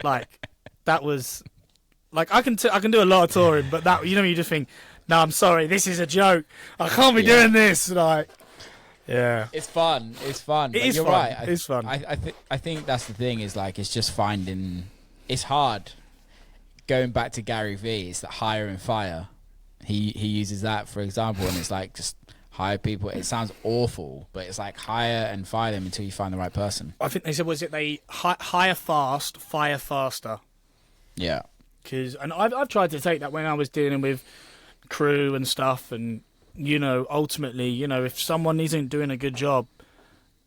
B: Like, that was like, I can do a lot of touring, but that, you know, you just think, no, I'm sorry, this is a joke. I can't be doing this. Like, yeah,
A: it's fun. You're
B: fun.
A: Right.
B: It's fun.
A: I think that's the thing. Is like, it's just finding. It's hard. Going back to Gary Vee, it's that hire and fire. He uses that for example, and it's like just hire people. It sounds awful, but it's like hire and fire them until you find the right person.
B: I think they said, they hire fast, fire faster.
A: Yeah.
B: And I've tried to take that when I was dealing with crew and stuff, and you know, ultimately, you know, if someone isn't doing a good job,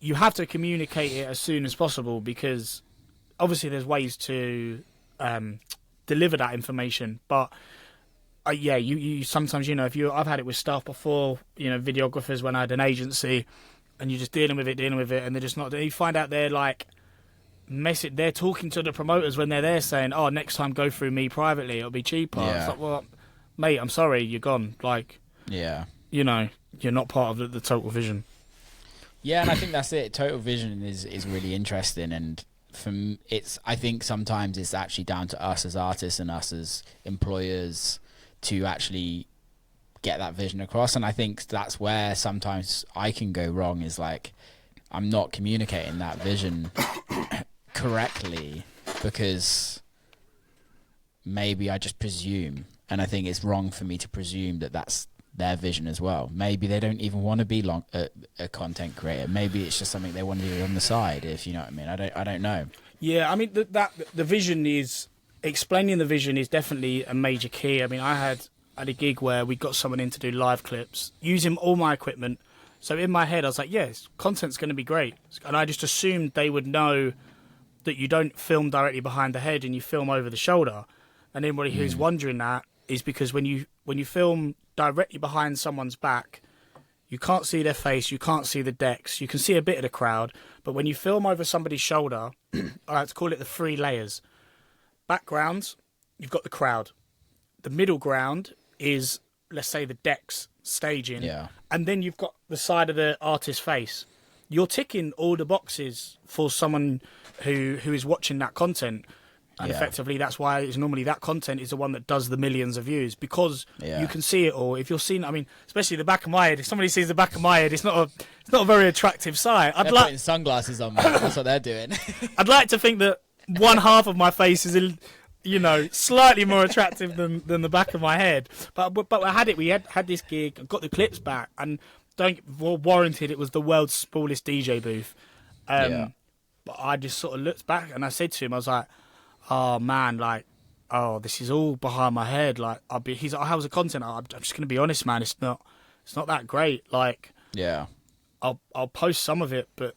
B: you have to communicate it as soon as possible, because obviously there's ways to deliver that information, but you sometimes, you know, I've had it with staff before, you know, videographers when I had an agency, and you're just dealing with it, and they're just not. You find out they're like they're talking to the promoters when they're there, saying, "Oh, next time go through me privately, it'll be cheaper."
A: Yeah.
B: It's like, well, mate, I'm sorry, you're gone. Like,
A: yeah,
B: you know, you're not part of the total vision.
A: Yeah, and I think that's it. Total vision is really interesting, and I think sometimes it's actually down to us as artists and us as employers to actually get that vision across. And I think that's where sometimes I can go wrong, is like I'm not communicating that vision correctly, because maybe I just presume, and I think it's wrong for me to presume that that's their vision as well. Maybe they don't even want to be a content creator. Maybe it's just something they want to do on the side, if you know what I mean. I don't know. Yeah,
B: I mean, the vision is, explaining the vision is definitely a major key. I mean, I had a gig where we got someone in to do live clips using all my equipment. So in my head, I was like, yes, content's going to be great. And I just assumed they would know that you don't film directly behind the head and you film over the shoulder. And anybody who's wondering that is because when you film directly behind someone's back, you can't see their face, you can't see the decks, you can see a bit of the crowd. But when you film over somebody's shoulder, I like to call it the 3 layers. Background, you've got the crowd. The middle ground is, let's say, the decks, staging.
A: Yeah.
B: And then you've got the side of the artist's face. You're ticking all the boxes for someone who is watching that content. And effectively, that's why it's normally that content is the one that does the millions of views, because you can see it all. If you're seeing, I mean, especially the back of my head. If somebody sees the back of my head, it's not a very attractive sight.
A: They're putting sunglasses on, man. That's what they're doing.
B: I'd like to think that one half of my face is, you know, slightly more attractive than the back of my head. But I had it. We had this gig, got the clips back, and warranted. It was the world's smallest DJ booth. But I just sort of looked back and I said to him, I was like, oh man, like, oh, this is all behind my head. Like, he's like, how's the content? I'm just going to be honest, man. It's not that great. Like,
A: Yeah.
B: I'll post some of it, but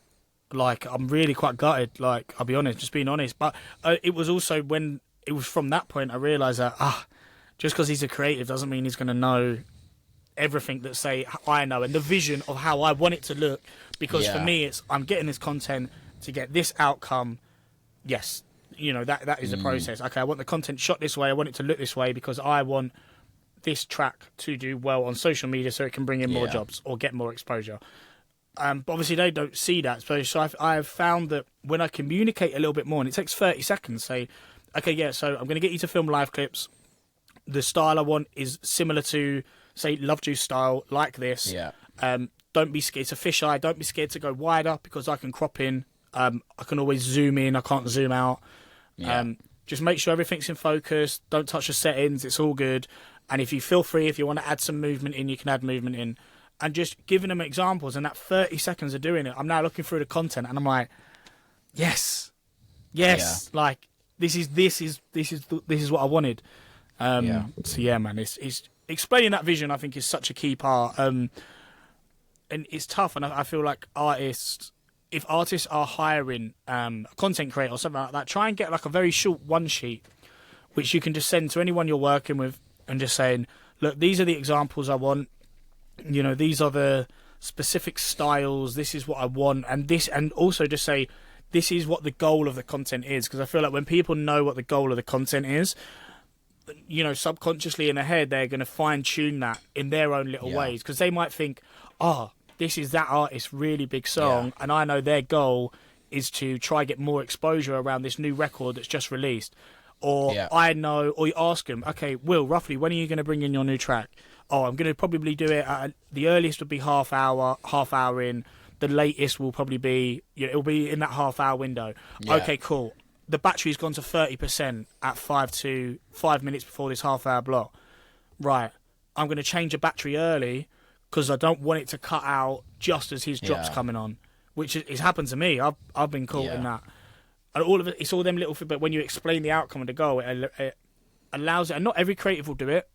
B: like, I'm really quite gutted. Like, I'll be honest, just being honest. But it was also when it was from that point I realised that just because he's a creative doesn't mean he's going to know everything that say I know and the vision of how I want it to look. Because for me, I'm getting this content to get this outcome. Yes, you know, that is the process. Okay, I want the content shot this way. I want it to look this way because I want this track to do well on social media so it can bring in more jobs or get more exposure. But obviously they don't see that. So I've found that when I communicate a little bit more, and it takes 30 seconds, say, okay, yeah, so I'm going to get you to film live clips. The style I want is similar to, say, Love Juice style, like this.
A: Yeah.
B: Don't be scared. It's a fisheye. Don't be scared to go wider because I can crop in. I can always zoom in. I can't zoom out.
A: Yeah.
B: Just make sure everything's in focus. Don't touch the settings. It's all good. And if you feel free, if you want to add some movement in, you can add movement in. And just giving them examples. And that 30 seconds of doing it, I'm now looking through the content and I'm like, yes. Yeah. Like this is what I wanted. So yeah, man, it's explaining that vision. I think is such a key part. And it's tough. And I feel like if artists are hiring a content creator or something like that, try and get like a very short one sheet, which you can just send to anyone you're working with and just saying, look, these are the examples I want. You know, these are the specific styles. This is what I want. And also just say, this is what the goal of the content is. Because I feel like when people know what the goal of the content is, you know, subconsciously in their head, they're going to fine tune that in their own little ways. Because they might think, this is that artist's really big song, and I know their goal is to try get more exposure around this new record that's just released. Or I know, or you ask them, okay, Will, roughly, when are you going to bring in your new track? Oh, I'm going to probably do it at, the earliest would be half hour in. The latest will probably be, it'll be in that half hour window. Yeah. Okay, cool. The battery's gone to 30% at 5 minutes before this half hour block. Right. I'm going to change the battery early because I don't want it to cut out just as his drop's coming on, which is happened to me. I've been caught in that. And all of it, it's all them little things, but when you explain the outcome of the goal, it allows it. And not every creative will do it.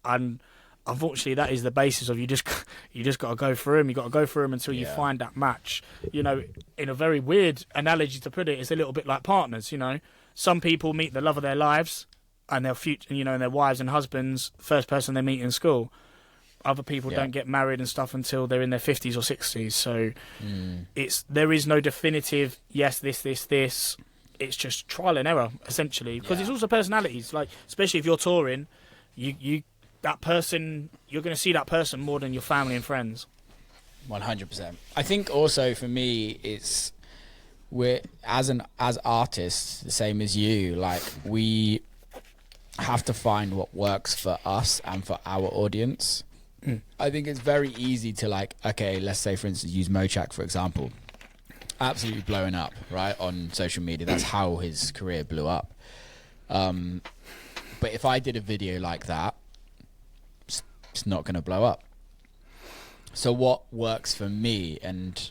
B: And unfortunately, that is the basis of you just got to go through them. You got to go through them until you find that match. You know, in a very weird analogy to put it, it's a little bit like partners. You know, some people meet the love of their lives and their future, you know, and their wives and husbands, first person they meet in school. Other people don't get married and stuff until they're in their 50s or 60s. So there is no definitive yes, this. It's just trial and error essentially, because it's also personalities. Like especially if you're touring, that person, you're going to see that person more than your family and friends.
A: 100%. I think also for me, we're as artists, the same as you. Like we have to find what works for us and for our audience. I think it's very easy to like, okay, let's say for instance, use Mochak for example. Absolutely blowing up, right, on social media. That's how his career blew up. But if I did a video like that, it's not going to blow up. So what works for me? And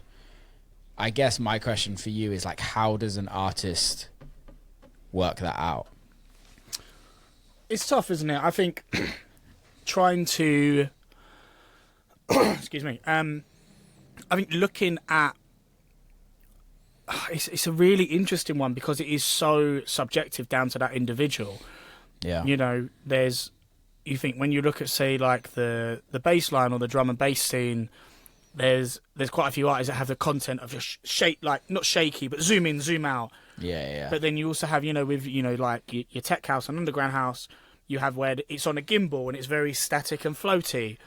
A: I guess my question for you is like, how does an artist work that out?
B: It's tough, isn't it? I think trying to excuse me. I think looking at it's a really interesting one because it is so subjective down to that individual. Yeah. You know, you think when you look at say like the bass line or the drum and bass scene, there's quite a few artists that have the content of just shake, like not shaky, but zoom in, zoom out. Yeah. But then you also have, you know, with, you know, like your tech house and underground house, you have where it's on a gimbal and it's very static and floaty.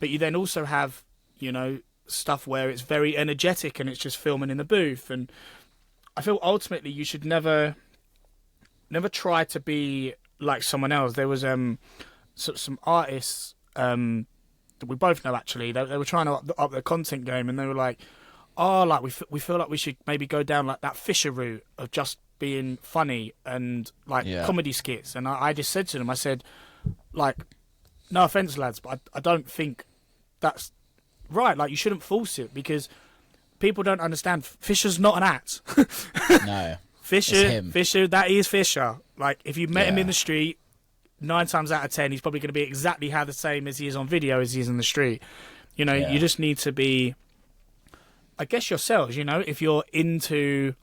B: But you then also have, you know, stuff where it's very energetic and it's just filming in the booth. And I feel ultimately you should never try to be like someone else. There was some artists that we both know actually. They were trying to up their content game, and they were like, "Oh, like we feel like we should maybe go down like that Fisher route of just being funny and like comedy skits." And I just said to them, I said, like, no offense, lads, but I don't think that's right. Like, you shouldn't force it because people don't understand. Fisher's not an act.
A: No,
B: Fisher, that is Fisher. Like, if you met him in the street, 9 times out of 10, he's probably going to be exactly how the same as he is on video as he is in the street. You know, you just need to be, I guess, yourselves, you know, if you're into,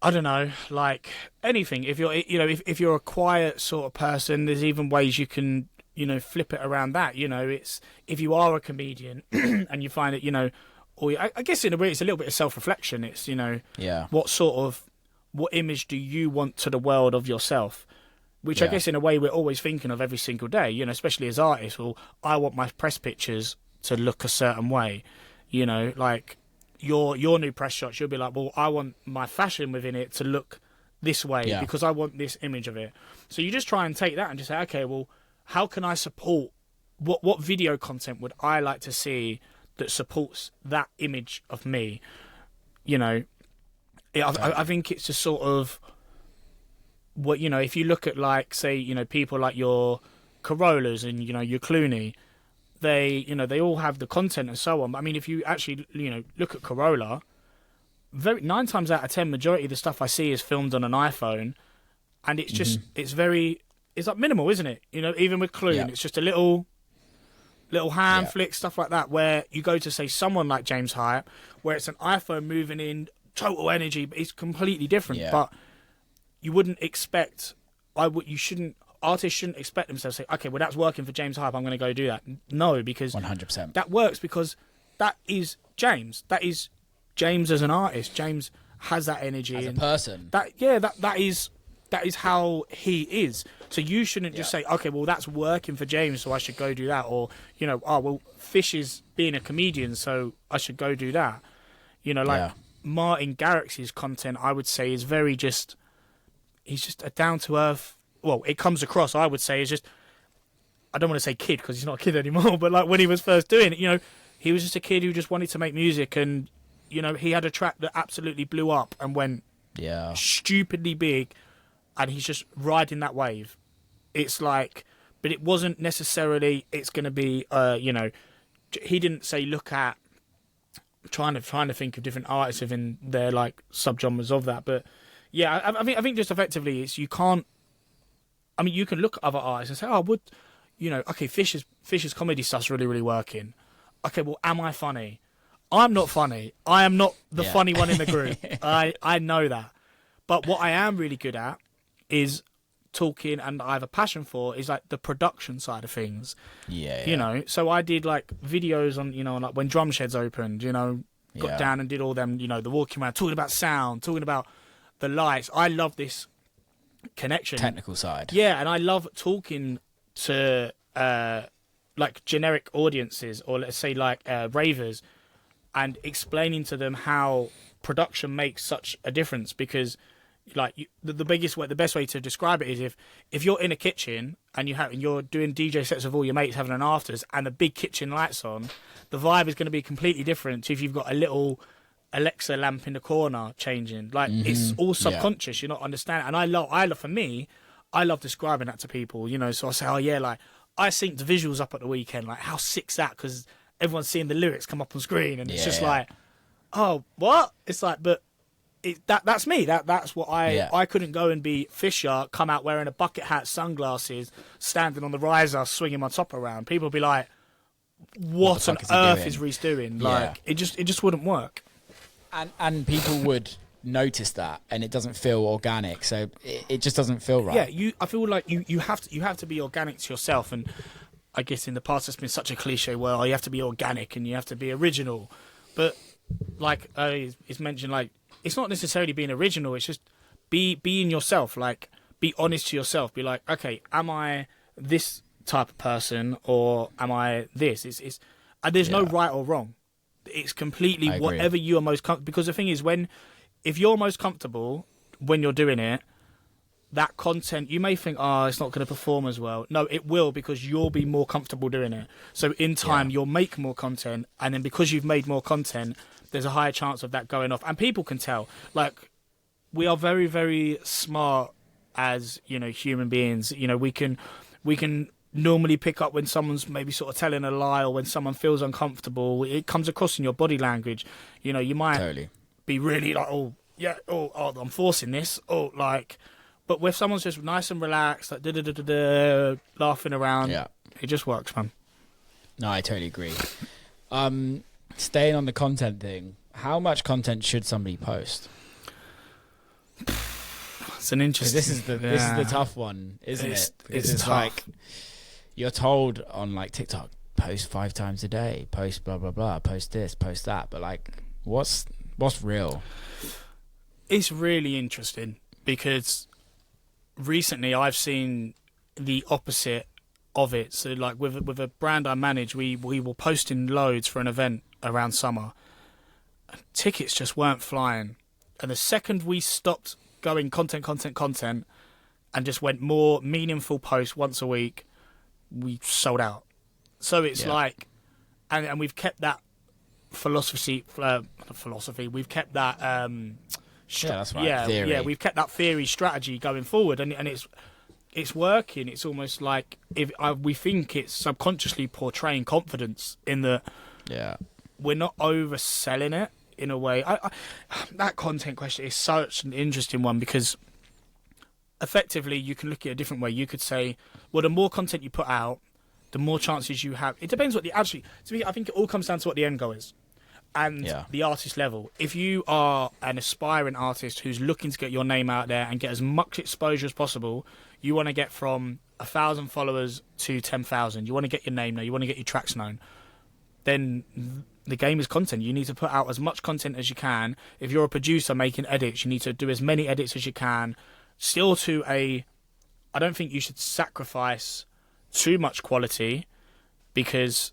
B: I don't know, like anything. If you're, you know, if you're a quiet sort of person, there's even ways you can, you know, flip it around that. You know, it's, if you are a comedian and you find it, you know, or I guess in a way it's a little bit of self-reflection. It's, you know, what image do you want to the world of yourself? Which I guess in a way we're always thinking of every single day, you know, especially as artists. Well, I want my press pictures to look a certain way, you know, like your new press shots, you'll be like, well, I want my fashion within it to look this way because I want this image of it. So you just try and take that and just say, okay, well, how can I support, what video content would I like to see that supports that image of me? You know, I think it's just sort of, what, you know, if you look at, like, say, you know, people like your Corollas and, you know, your Clooney, they, you know, they all have the content and so on. I mean, if you actually, you know, look at Corolla, 9 times out of 10, majority of the stuff I see is filmed on an iPhone, and it's just, it's like minimal, isn't it? You know, even with Clooney, it's just a little hand flick, stuff like that, where you go to, say, someone like James Hype, where it's an iPhone moving in, total energy, but it's completely different. But you wouldn't expect, artists shouldn't expect themselves to say, okay, well, that's working for James Hype, I'm going to go do that. No, because
A: 100%.
B: that works because that is James. That is James as an artist. James has that energy.
A: As a person.
B: That is how he is. So you shouldn't just say, okay, well, that's working for James, so I should go do that. Or, you know, oh, well, Fish is being a comedian, so I should go do that. You know, like Martin Garrix's content, I would say, is very just, he's just a down-to-earth, well, it comes across, I would say, is just, I don't want to say kid because he's not a kid anymore, but like when he was first doing it, you know, he was just a kid who just wanted to make music, and, you know, he had a track that absolutely blew up and went stupidly big, and he's just riding that wave. It's like, but it wasn't necessarily, it's going to be, you know, he didn't say, look at, trying to think of different artists within their, like, subgenres of that, but yeah, I think just effectively it's, you can't, I mean, you can look at other artists and say, oh, would, you know, okay, Fish's comedy stuff's really, really working. Okay, well, am I funny? I'm not funny. I am not the funny one in the group. I know that. But what I am really good at is talking, and I have a passion for, is like the production side of things. You know, so I did like videos on, you know, like when Drum Sheds opened, you know, got down and did all them, you know, the walking around, talking about sound, talking about the lights. I love this connection,
A: technical side.
B: Yeah, and I love talking to like generic audiences, or let's say like ravers, and explaining to them how production makes such a difference. Because like the best way to describe it is if you're in a kitchen and you're doing DJ sets of all your mates having an afters and the big kitchen lights on, the vibe is going to be completely different to if you've got a little Alexa lamp in the corner changing. Like it's all subconscious. You're not understanding. And I love for me, I love describing that to people, you know. So I say, oh yeah, like I synced the visuals up at the weekend. Like how sick's that? Because everyone's seeing the lyrics come up on screen, and it's just like, oh, what? It's like, but that's me. That's what I couldn't go and be Fisher, come out wearing a bucket hat, sunglasses, standing on the riser, swinging my top around. People would be like, what on earth is Reese doing? Like it just wouldn't work.
A: And people would notice that, and it doesn't feel organic, so it just doesn't feel right.
B: Yeah, I feel like you have to be organic to yourself, and I guess in the past it's been such a cliche where you have to be organic and you have to be original, but like it's mentioned, like it's not necessarily being original. It's just being yourself. Like be honest to yourself. Be like, okay, am I this type of person or am I this? It's and there's no right or wrong. It's completely whatever you are most comfortable. Because the thing is, if you're most comfortable when you're doing it, that content, you may think, oh, it's not going to perform as well. No, it will, because you'll be more comfortable doing it. So in time, you'll make more content. And then because you've made more content, there's a higher chance of that going off. And people can tell. Like, we are very, very smart as, you know, human beings. You know, we can normally pick up when someone's maybe sort of telling a lie, or when someone feels uncomfortable. It comes across in your body language. You know, you might be really like, I'm forcing this, or like, But if someone's just nice and relaxed, like laughing around, it just works, man.
A: No, I totally agree. Staying on the content thing, how much content should somebody post?
B: It's an interesting.
A: This is the tough one, isn't it? It's
B: tough.
A: like you're told on like TikTok, post 5 times a day, post blah blah blah, post this, post that. But like, what's real?
B: It's really interesting because recently I've seen the opposite of it. So like with a brand I manage, we were posting loads for an event around summer. And tickets just weren't flying. And the second we stopped going content and just went more meaningful posts once a week, we sold out. So it's like, and we've kept that philosophy. We've kept that.
A: That's right. Theory.
B: We've kept that theory strategy going forward, and it's working. It's almost like we think it's subconsciously portraying confidence in that.
A: Yeah,
B: we're not overselling it in a way. That content question is such an interesting one because effectively you can look at it a different way. You could say, well, the more content you put out, the more chances you have. It depends what to me, I think it all comes down to what the end goal is and the artist level. If you are an aspiring artist who's looking to get your name out there and get as much exposure as possible, you want to get from 1,000 followers to 10,000. You want to get your name known. You want to get your tracks known. Then the game is content. You need to put out as much content as you can. If you're a producer making edits, you need to do as many edits as you can. Still I don't think you should sacrifice too much quality because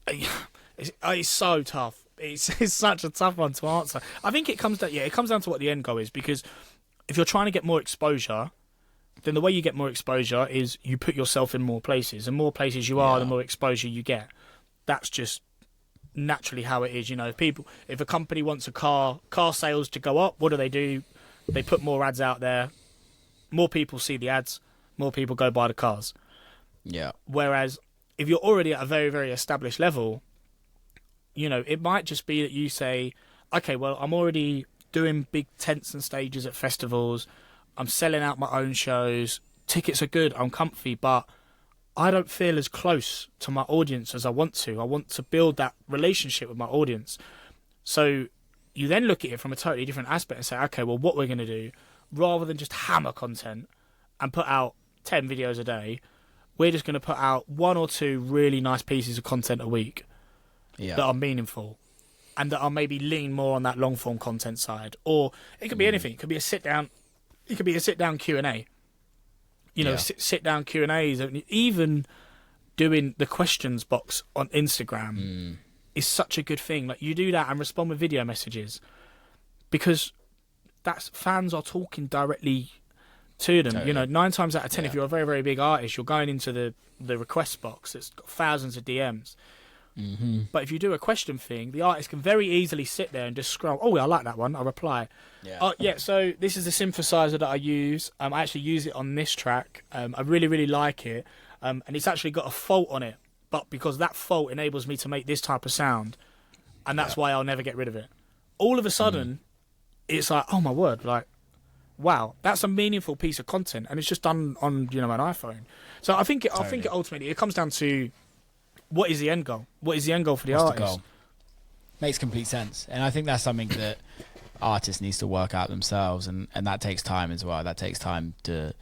B: it's so tough. It's such a tough one to answer. I think it comes down to what the end goal is, because if you're trying to get more exposure, then the way you get more exposure is you put yourself in more places. And more places you are, the more exposure you get. That's just naturally how it is. You know, if a company wants a car sales to go up, what do? They put more ads out there. More people see the ads. More people go buy the cars.
A: Yeah.
B: Whereas if you're already at a very, very established level, you know, it might just be that you say, okay, well, I'm already doing big tents and stages at festivals. I'm selling out my own shows. Tickets are good. I'm comfy, but I don't feel as close to my audience as I want to. I want to build that relationship with my audience. So you then look at it from a totally different aspect and say, okay, well, what we're going to do, rather than just hammer content and put out 10 videos a day, we're just going to put out 1 or 2 really nice pieces of content a week that are meaningful and that are maybe lean more on that long form content side. Or it could be anything. It could be a sit down. It could be a sit down Q&A. You know, sit down Q&As. Even doing the questions box on Instagram is such a good thing. Like, you do that and respond with video messages, because fans are talking directly to them. Totally. You know, 9 times out of 10, if you're a very, very big artist, you're going into the request box that's got thousands of DMs. Mm-hmm. But if you do a question thing, the artist can very easily sit there and just scroll. Oh, I like that one. I'll reply. So this is the synthesizer that I use. I actually use it on this track. I really, really like it. And it's actually got a fault on it. But because that fault enables me to make this type of sound, and that's why I'll never get rid of it. All of a sudden, it's like, oh my word, like, wow, that's a meaningful piece of content, and it's just done on, you know, an iPhone. So I think ultimately it comes down to, what is the end goal? What is the end goal for the artist?
A: The goal? Makes complete sense, and I think that's something that artists needs to work out themselves, and that takes time as well. That takes time to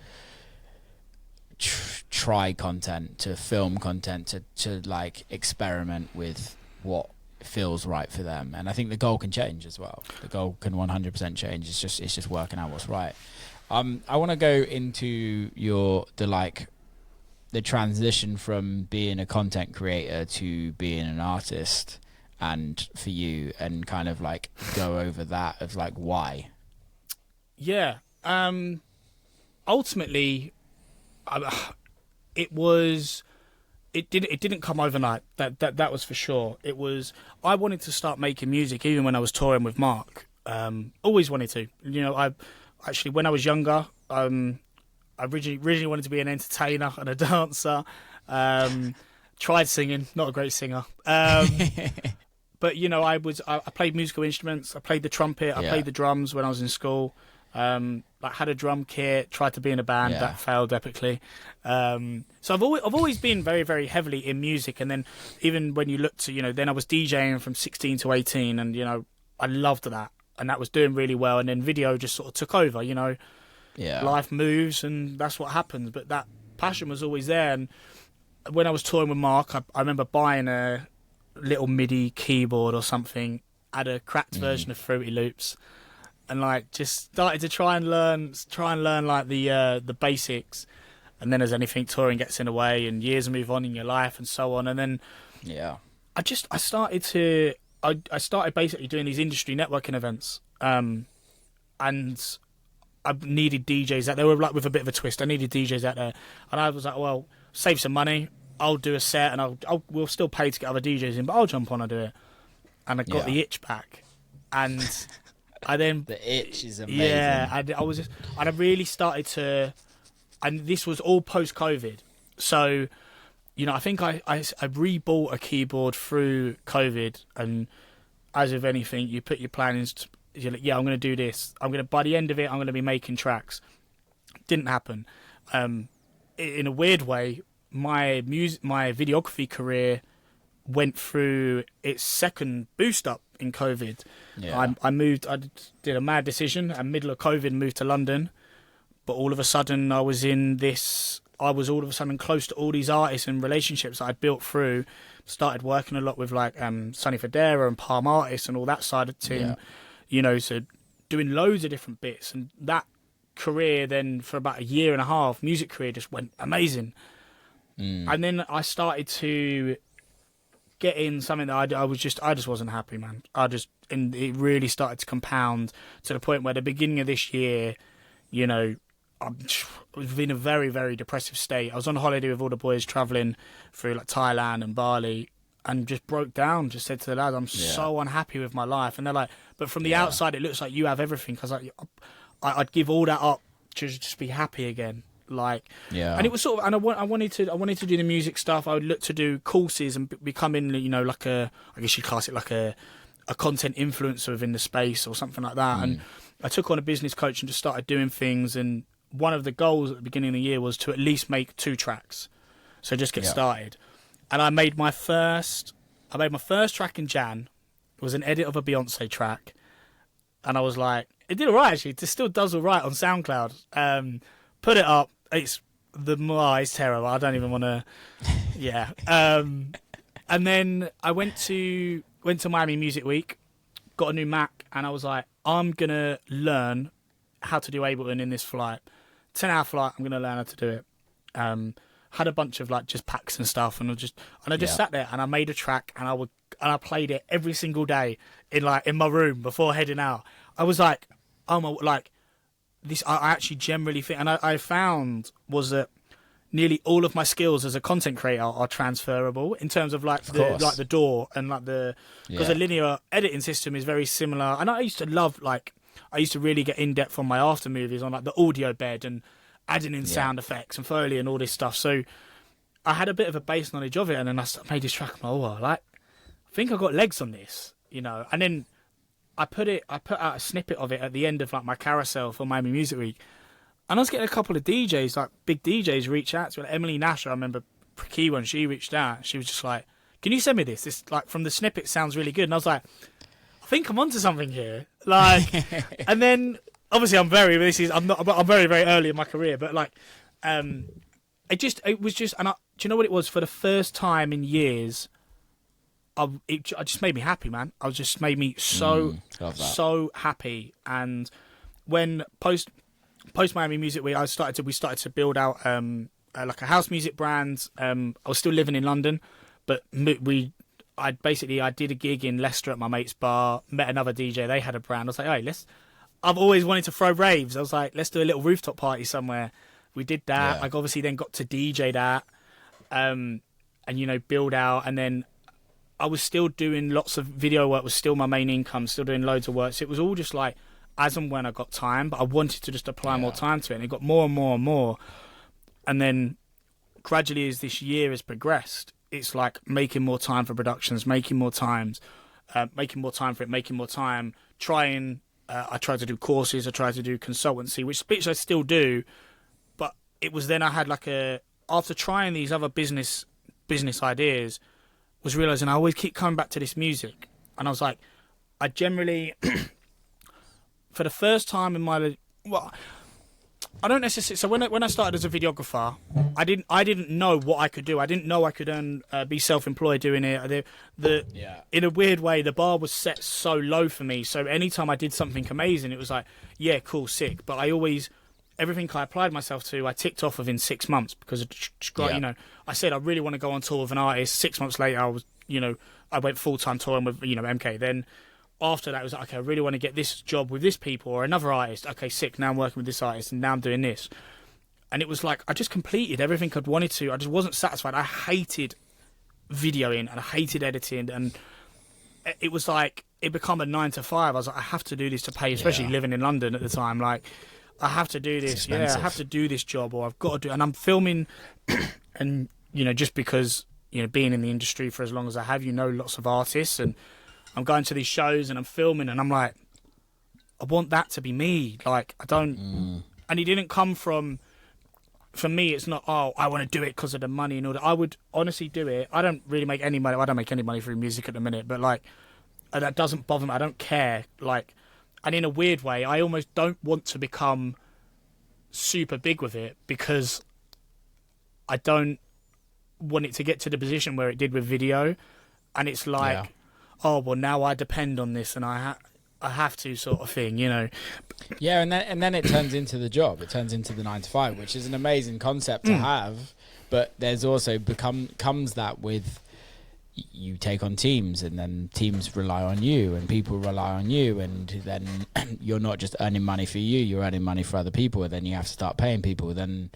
A: try content, to film content, to like experiment with what feels right for them. And I think the goal can change as well. The goal can 100% change. It's just working out what's right. I want to go into the transition from being a content creator to being an artist, and for you, and kind of like go over that of like why. Yeah.
B: Ultimately, it didn't come overnight. That was for sure. It was, I wanted to start making music even when I was touring with Mark. Always wanted to. You know, I actually, when I was younger, I originally wanted to be an entertainer and a dancer. Tried singing, not a great singer. But you know, I played musical instruments. I played the trumpet. I played the drums when I was in school. Like had a drum kit, tried to be in a band,
A: Yeah.
B: that failed epically. So I've always been very, very heavily in music, and then even when you look to, then I was DJing from 16 to 18, and I loved that, and that was doing really well, and then video just sort of took over.
A: Yeah.
B: Life moves, and that's what happens. But that passion was always there, and when I was touring with Mark, I remember buying a little MIDI keyboard or something, had a cracked version of Fruity Loops, and like just started to try and learn like the basics. And then as anything, touring gets in the way, and years move on in your life, and so on. And then I started basically doing these industry networking events, and I needed DJs out. They were like with a bit of a twist. I needed DJs out there, and I was like, well, save some money. I'll do a set, and we'll still pay to get other DJs in, but I'll jump on and do it. And I got the itch back, and I then
A: the itch is amazing.
B: Yeah, I really started to, and this was all post-COVID. So, I think I rebought a keyboard through COVID, and as with anything, you put your plans. You're like, yeah, I'm going to do this. By the end of it, I'm going to be making tracks. Didn't happen. In a weird way, my videography career went through its second boost up in COVID.
A: Yeah.
B: I did a mad decision, and middle of COVID moved to London, but all of a sudden I was all of a sudden close to all these artists and relationships that I'd built through, started working a lot with like Sonny Fodera and Palm artists and all that side of the team, so doing loads of different bits, and that career then for about a year and a half, music career just went amazing. And then I started to get in something that I just wasn't happy, man. And it really started to compound to the point where the beginning of this year, I was in a very, very depressive state. I was on holiday with all the boys traveling through like Thailand and Bali, and just broke down, just said to the lads, I'm so unhappy with my life. And they're like, but from the outside, it looks like you have everything. Because I'd give all that up to just be happy again. And it was sort of, and I wanted to do the music stuff. I would look to do courses and becoming, like I guess you'd class it like a content influencer within the space or something like that. And I took on a business coach and just started doing things. And one of the goals at the beginning of the year was to at least make 2 tracks. So just get started. And I made my first track in Jan. It was an edit of a Beyonce track. And I was like, it did all right, actually. It still does all right on SoundCloud. Put it up. It's terrible. I don't even want to. Yeah. And then I went to Miami Music Week, got a new Mac, and I was like, I'm gonna learn how to do Ableton in this flight. 10-hour flight. I'm gonna learn how to do it. Had a bunch of like just packs and stuff, and I just sat there and I made a track, and I played it every single day in my room before heading out. I was like, this. I actually generally think, and I found was that nearly all of my skills as a content creator are transferable in terms of the DAW and because the linear editing system is very similar. And I used to really get in depth on my after movies on like the audio bed and adding in sound effects and Foley and all this stuff. So I had a bit of a base knowledge of it, and then I made this track. I think I got legs on this, and then I put out a snippet of it at the end of like my carousel for Miami Music Week, and I was getting a couple of DJs, like big DJs, reach out to me. Like Emily Nash, I remember, key one. She reached out. She was just like, "Can you send me this? This like from the snippet sounds really good." And I was like, "I think I'm onto something here." And then obviously I'm very very early in my career, but it was just, and do you know what it was? For the first time in years, it just made me happy, man. It just made me so happy. And when post Miami Music Week, we started to build out like a house music brand. I was still living in London, but I did a gig in Leicester at my mate's bar. Met another DJ. They had a brand. I was like, hey, I've always wanted to throw raves. I was like, let's do a little rooftop party somewhere. We did that.
A: Yeah.
B: I obviously then got to DJ that, and build out. And then I was still doing lots of video work. Was still my main income. Still doing loads of work. So it was all just like as and when I got time. But I wanted to just apply more time to it, and it got more and more and more. And then gradually, as this year has progressed, it's like making more time for productions, making more time for it, making more time, trying I tried to do courses, I tried to do consultancy, which I still do. But it was then I had after trying these other business ideas, was realising I always keep coming back to this music. And I was like, I generally, for the first time in my, well, I don't necessarily. So when I started as a videographer, I didn't know what I could do. I didn't know I could be self-employed doing it. In a weird way, the bar was set so low for me. So anytime I did something amazing, it was like, yeah, cool, sick. But everything I applied myself to, I ticked off within 6 months because I said I really want to go on tour with an artist. 6 months later, I went full-time touring with MK. Then after that, it was like, okay, I really want to get this job with this people or another artist. Okay, sick. Now I'm working with this artist and now I'm doing this. And it was like, I just completed everything I'd wanted to. I just wasn't satisfied. I hated videoing and I hated editing. And it was like, it became a 9 to 5. I was like, I have to do this to pay, especially living in London at the time. Like, I have to do this. Yeah, I have to do this job or I've got to do. And I'm filming and, just because, being in the industry for as long as I have, lots of artists and I'm going to these shows and I'm filming and I'm like, I want that to be me. Like, I don't... And it didn't come from... For me, it's not, I want to do it because of the money and all that. I would honestly do it. I don't really make any money. I don't make any money through music at the minute, but, like, that doesn't bother me. I don't care. Like, and in a weird way, I almost don't want to become super big with it because I don't want it to get to the position where it did with video. And it's like... Yeah. Oh, well, now I depend on this and I have to sort of thing,
A: Yeah, and then it turns into the job. It turns into the 9 to 5, which is an amazing concept to have. But there's also comes that with you take on teams and then teams rely on you and people rely on you. And then you're not just earning money for you, you're earning money for other people. And then you have to start paying people. Then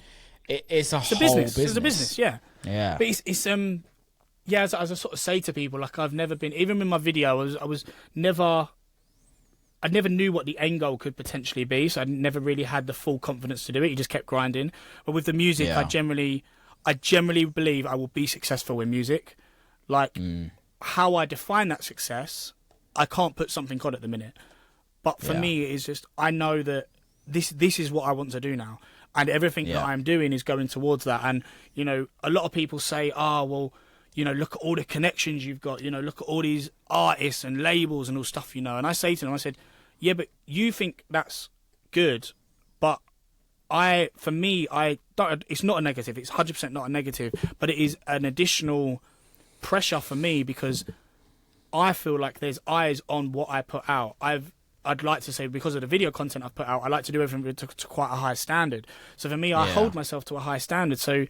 A: it's a whole business.
B: It's a business, yeah.
A: Yeah.
B: But it's yeah, as I sort of say to people, like I've never been, even in my video, I never knew what the end goal could potentially be, so I never really had the full confidence to do it. You just kept grinding. But with the music, I generally believe I will be successful in music. Like how I define that success, I can't put something on at the minute. But for me, it is just I know that this is what I want to do now, and everything that I'm doing is going towards that. And a lot of people say, well. Look at all the connections you've got, look at all these artists and labels and all stuff, And I say to them, I said, yeah, but you think that's good. But for me, it's not a negative. It's 100% not a negative, but it is an additional pressure for me because I feel like there's eyes on what I put out. I'd like to say because of the video content I've put out, I like to do everything to quite a high standard. So for me, I hold myself to a high standard. So,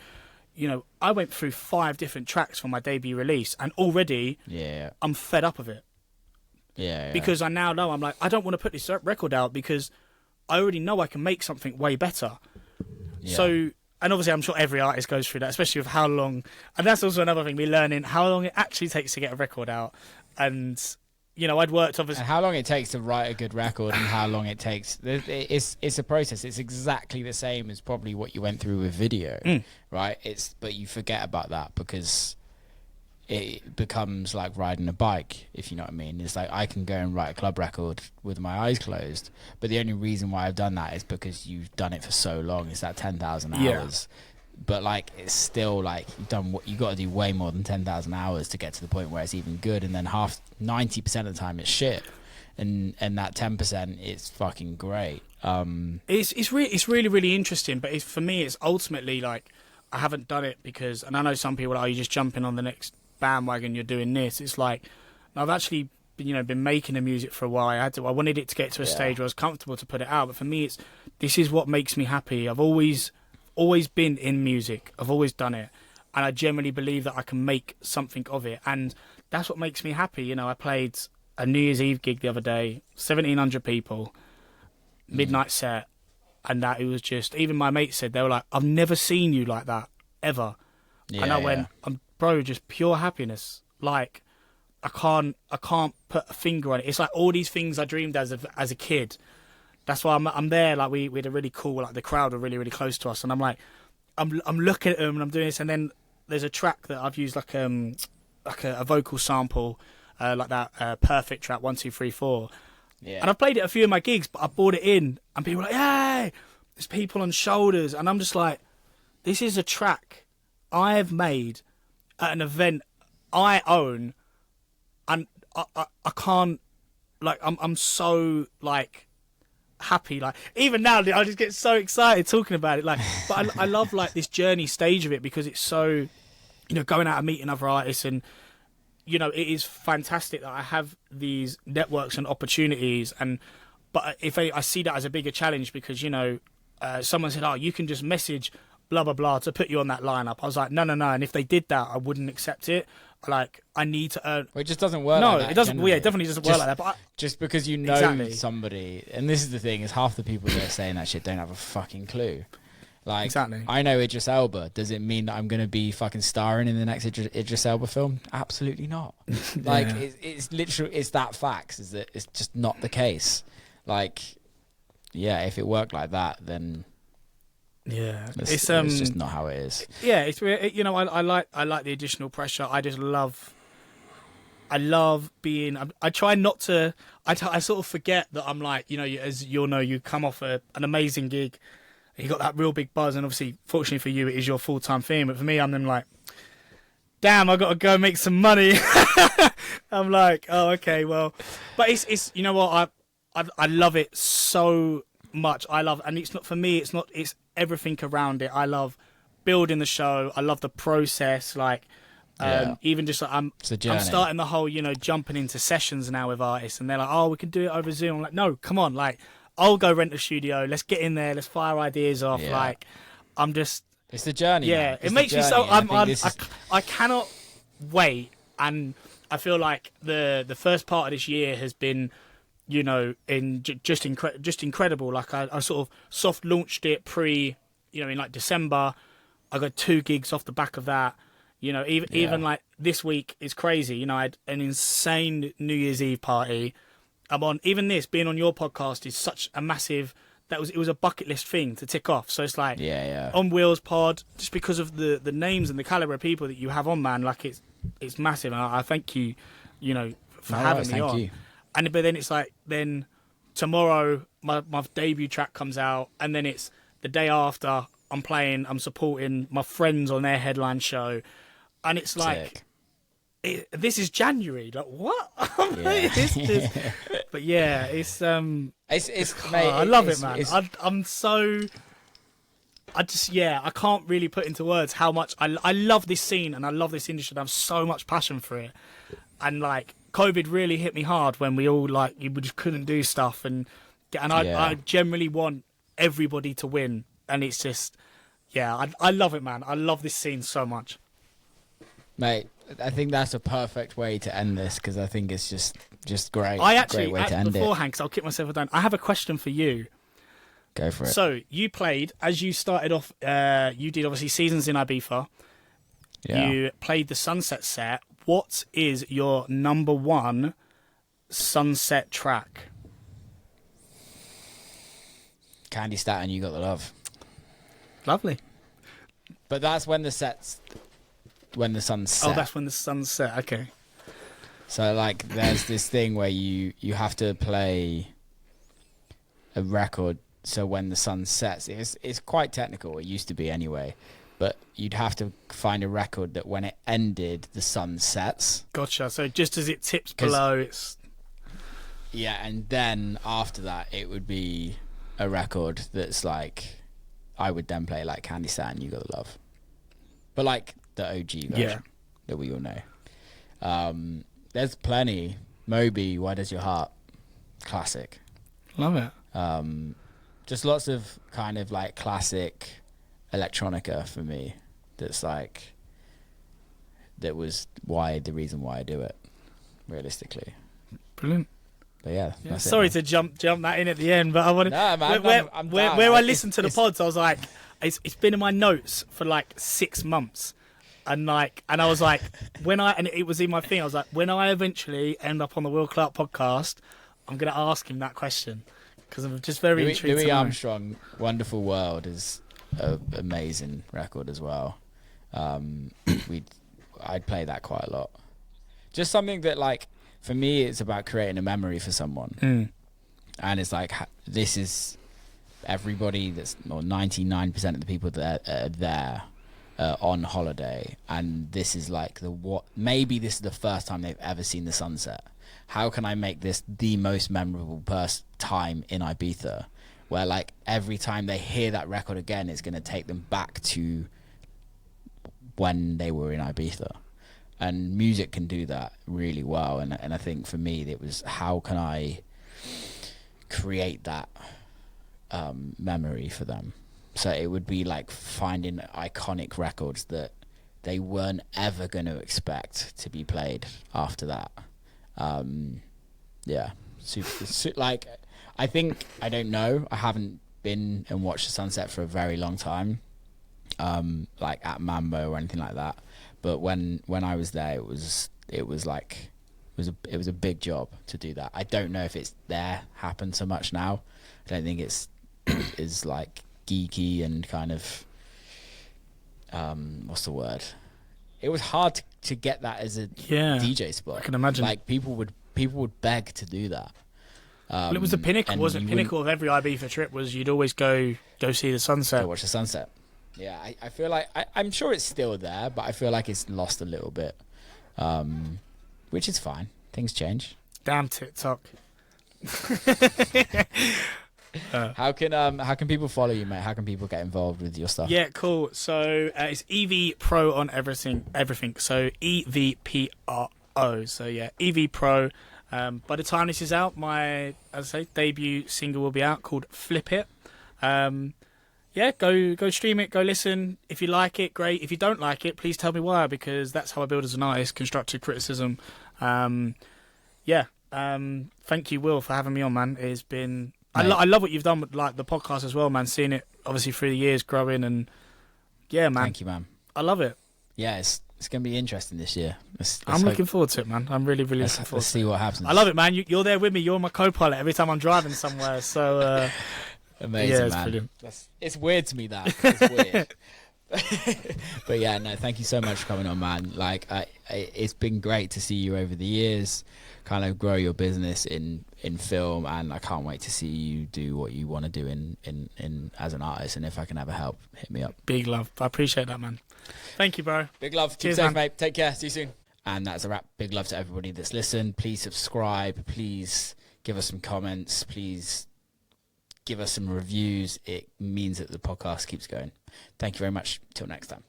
B: I went through 5 different tracks for my debut release, and already I'm fed up of it.
A: Yeah.
B: Because I now know, I'm like, I don't want to put this record out because I already know I can make something way better. Yeah. So, and obviously I'm sure every artist goes through that, especially with how long, and that's also another thing, we're learning how long it actually takes to get a record out. And I'd worked obviously.
A: And how long it takes to write a good record and how long it takes. It's a process. It's exactly the same as probably what you went through with video, right? But you forget about that because it becomes like riding a bike, if you know what I mean. It's like I can go and write a club record with my eyes closed, but the only reason why I've done that is because you've done it for so long. It's that 10,000 hours. But like it's still like you've done what you got to do way more than 10,000 hours to get to the point where it's even good, and then 90% of the time it's shit, and that 10% is fucking great.
B: It's really really interesting, but for me it's ultimately like I haven't done it because, and I know some people are like, oh, you're just jumping on the next bandwagon, you're doing this. It's like I've actually been making the music for a while. I wanted it to get to a stage where I was comfortable to put it out, but for me this is what makes me happy. I've always been in music. I've always done it, and I generally believe that I can make something of it, and that's what makes me happy. I played a New Year's Eve gig the other day, 1,700 people, midnight set, and that it was just, even my mates said, they were like, I've never seen you like that ever. And I went, bro, just pure happiness. Like I can't put a finger on it. It's like all these things I dreamed as a kid. That's why I'm there. Like we had a really cool, like the crowd were really really close to us, and I'm like, I'm looking at them and I'm doing this, and then there's a track that I've used like a vocal sample, like that perfect track 1 2 3 4.
A: Yeah.
B: And I've played it at a few of my gigs, but I brought it in, and people were like, "Yay!" There's people on shoulders, and I'm just like, this is a track I have made at an event I own, and I can't, like, I'm so, like, happy. Like, even now, I just get so excited talking about it. Like, but I love, like, this journey stage of it, because it's so, you know, going out and meeting other artists, and, you know, it is fantastic that I have these networks and opportunities. But if I see that as a bigger challenge, because, you know, someone said, "Oh, you can just message blah blah blah to put you on that lineup." I was like, no. And if they did that, I wouldn't accept it. Like, I need to earn.
A: Well, it just doesn't work.
B: No,
A: like that,
B: it doesn't.
A: generally.
B: Yeah, it definitely doesn't work like that. But
A: just because you know
B: Exactly.
A: somebody, and this is the thing, is half the people that are saying that shit don't have a fucking clue. Like,
B: Exactly.
A: I know Idris Elba. Does it mean that I'm going to be fucking starring in the next Idris Elba film? Absolutely not. Like,
B: Yeah.
A: it's literally, it's that facts. Is that it's just not the case. Like, yeah, if it worked like that, then
B: yeah,
A: it's just not how it is.
B: Yeah, it's you know, I like the additional pressure. I love being. I try not to. I sort of forget that I'm like, you know, as you'll know, you come off an amazing gig, you got that real big buzz, and obviously, fortunately for you, it is your full-time thing. But for me, I'm then like, damn, I got to go make some money. I'm like, oh, okay, well, but it's you know what, I love it so much. And it's not for me. It's everything around it. I love building the show. I love the process. Like, even just like I'm starting the whole, you know, jumping into sessions now with artists, and they're like, "Oh, we can do it over Zoom." I'm like, "No, come on, like, I'll go rent a studio. Let's get in there. Let's fire ideas off."
A: Yeah.
B: Like, I'm just.
A: It's the journey.
B: Yeah,
A: man.
B: it makes me so.
A: I
B: I cannot wait, and I feel like the first part of this year has been, you know, just incredible. Like, I sort of soft launched it in like December. I got 2 gigs off the back of that. You know, even like this week is crazy. You know, I had an insane New Year's Eve party. Even this being on your podcast is such a massive. It was a bucket list thing to tick off. So it's like, On Wheels Pod, just because of the names and the caliber of people that you have on, man. Like, it's massive. And I thank you, you know, for having me on.
A: Thank you.
B: But then it's like, then tomorrow my debut track comes out, and then it's the day after I'm supporting my friends on their headline show, and it's like, this is January. Like, what?
A: Yeah.
B: But yeah, it's
A: mate,
B: I love it, man. I'm so. I can't really put into words how much I love this scene, and I love this industry, and I have so much passion for it. And like, COVID really hit me hard when we all, like, you just couldn't do stuff, and I generally want everybody to win, and it's just, I love it, man. I love this scene so much,
A: mate. I think that's a perfect way to end this, because I think it's just great.
B: I actually,
A: great way to end
B: beforehand, because I'll kick myself down, I have a question for you.
A: Go for it.
B: So you played, as you started off, you did obviously Seasons in Ibiza.
A: Yeah.
B: You played the Sunset set. What is your number 1 Sunset track?
A: Candy Statin, You Got the Love.
B: Lovely.
A: But that's when the sun's set.
B: Oh, that's when the sun's set. Okay.
A: So, like, there's this thing where you have to play a record. So when the sun sets, it's quite technical. It used to be anyway, but you'd have to find a record that when it ended, the sun sets.
B: Gotcha. So just as it tips below, it's.
A: Yeah, and then after that, it would be a record that's like, I would then play like Candy Statin, You Got the Love, but like the OG version that we all know. There's plenty. Moby, Why Does Your Heart? Classic.
B: Love it.
A: Just lots of kind of like classic electronica for me. That's like, that was the reason why I do it, realistically.
B: Brilliant.
A: But yeah.
B: Sorry to jump that in at the end, but I wanted.
A: No, man,
B: where I listened to the pods, I was like, it's been in my notes for like 6 months. And I was like, and it was in my thing, I was like, when I eventually end up on the Will Clark podcast, I'm going to ask him that question, because I'm just very intrigued.
A: Louis Armstrong, Wonderful World is an amazing record as well. I'd play that quite a lot. Just something that, like, for me, it's about creating a memory for someone. And it's like, this is everybody that's, or 99% of the people that are there on holiday, and this is like maybe this is the first time they've ever seen the sunset. How can I make this the most memorable time in Ibiza, where like every time they hear that record again, it's going to take them back to when they were in Ibiza. And music can do that really well. And I think for me, it was, how can I create that memory for them? So it would be like finding iconic records that they weren't ever going to expect to be played after that. Yeah, like, I think, I don't know, I haven't been and watched the sunset for a very long time, like at Mambo or anything like that. But when I was there, it was a big job to do that. I don't know if it's happened so much now. I don't think it's is like geeky and kind of what's the word? It was hard to get that as a DJ spot.
B: I can imagine.
A: Like people would beg to do that.
B: Well, it was the pinnacle, wasn't it? Pinnacle of every Ibiza trip was you'd always go see the sunset.
A: Go watch the sunset. Yeah, I feel like I'm sure it's still there, but I feel like it's lost a little bit, which is fine. Things change.
B: Damn TikTok.
A: How can people follow you, mate? How can people get involved with your stuff?
B: Yeah, cool. So it's EVPRO on everything. So EVPRO. So yeah, EVPRO. By the time this is out, my, as I say, debut single will be out called Flip It. Yeah, go stream it, go listen. If you like it, great. If you don't like it, please tell me why, because that's how I build as an artist, constructive criticism. Thank you, Will, for having me on, man. It's been... I love what you've done with like the podcast as well, man. Seeing it, obviously, through the years growing, and yeah, man.
A: Thank you, man.
B: I love it.
A: Yeah, it's going to be interesting this year.
B: I'm looking forward to it, man. I'm really looking forward to it.
A: Let's see what happens.
B: I love it, man. You're there with me. You're my co-pilot every time I'm driving somewhere. So...
A: Amazing,
B: yeah, it's
A: man.
B: brilliant.
A: It's weird to me, that. It's weird. But yeah, no, thank you so much for coming on, man. Like, it's been great to see you over the years, kind of grow your business in film, and I can't wait to see you do what you want to do in as an artist. And if I can ever help, hit me up.
B: Big love. I appreciate that, man. Thank you, bro.
A: Big love. Keep safe, mate. Take care. See you soon. And that's a wrap. Big love to everybody that's listened. Please subscribe. Please give us some comments. Please give us some reviews. It means that the podcast keeps going. Thank you very much. Till next time.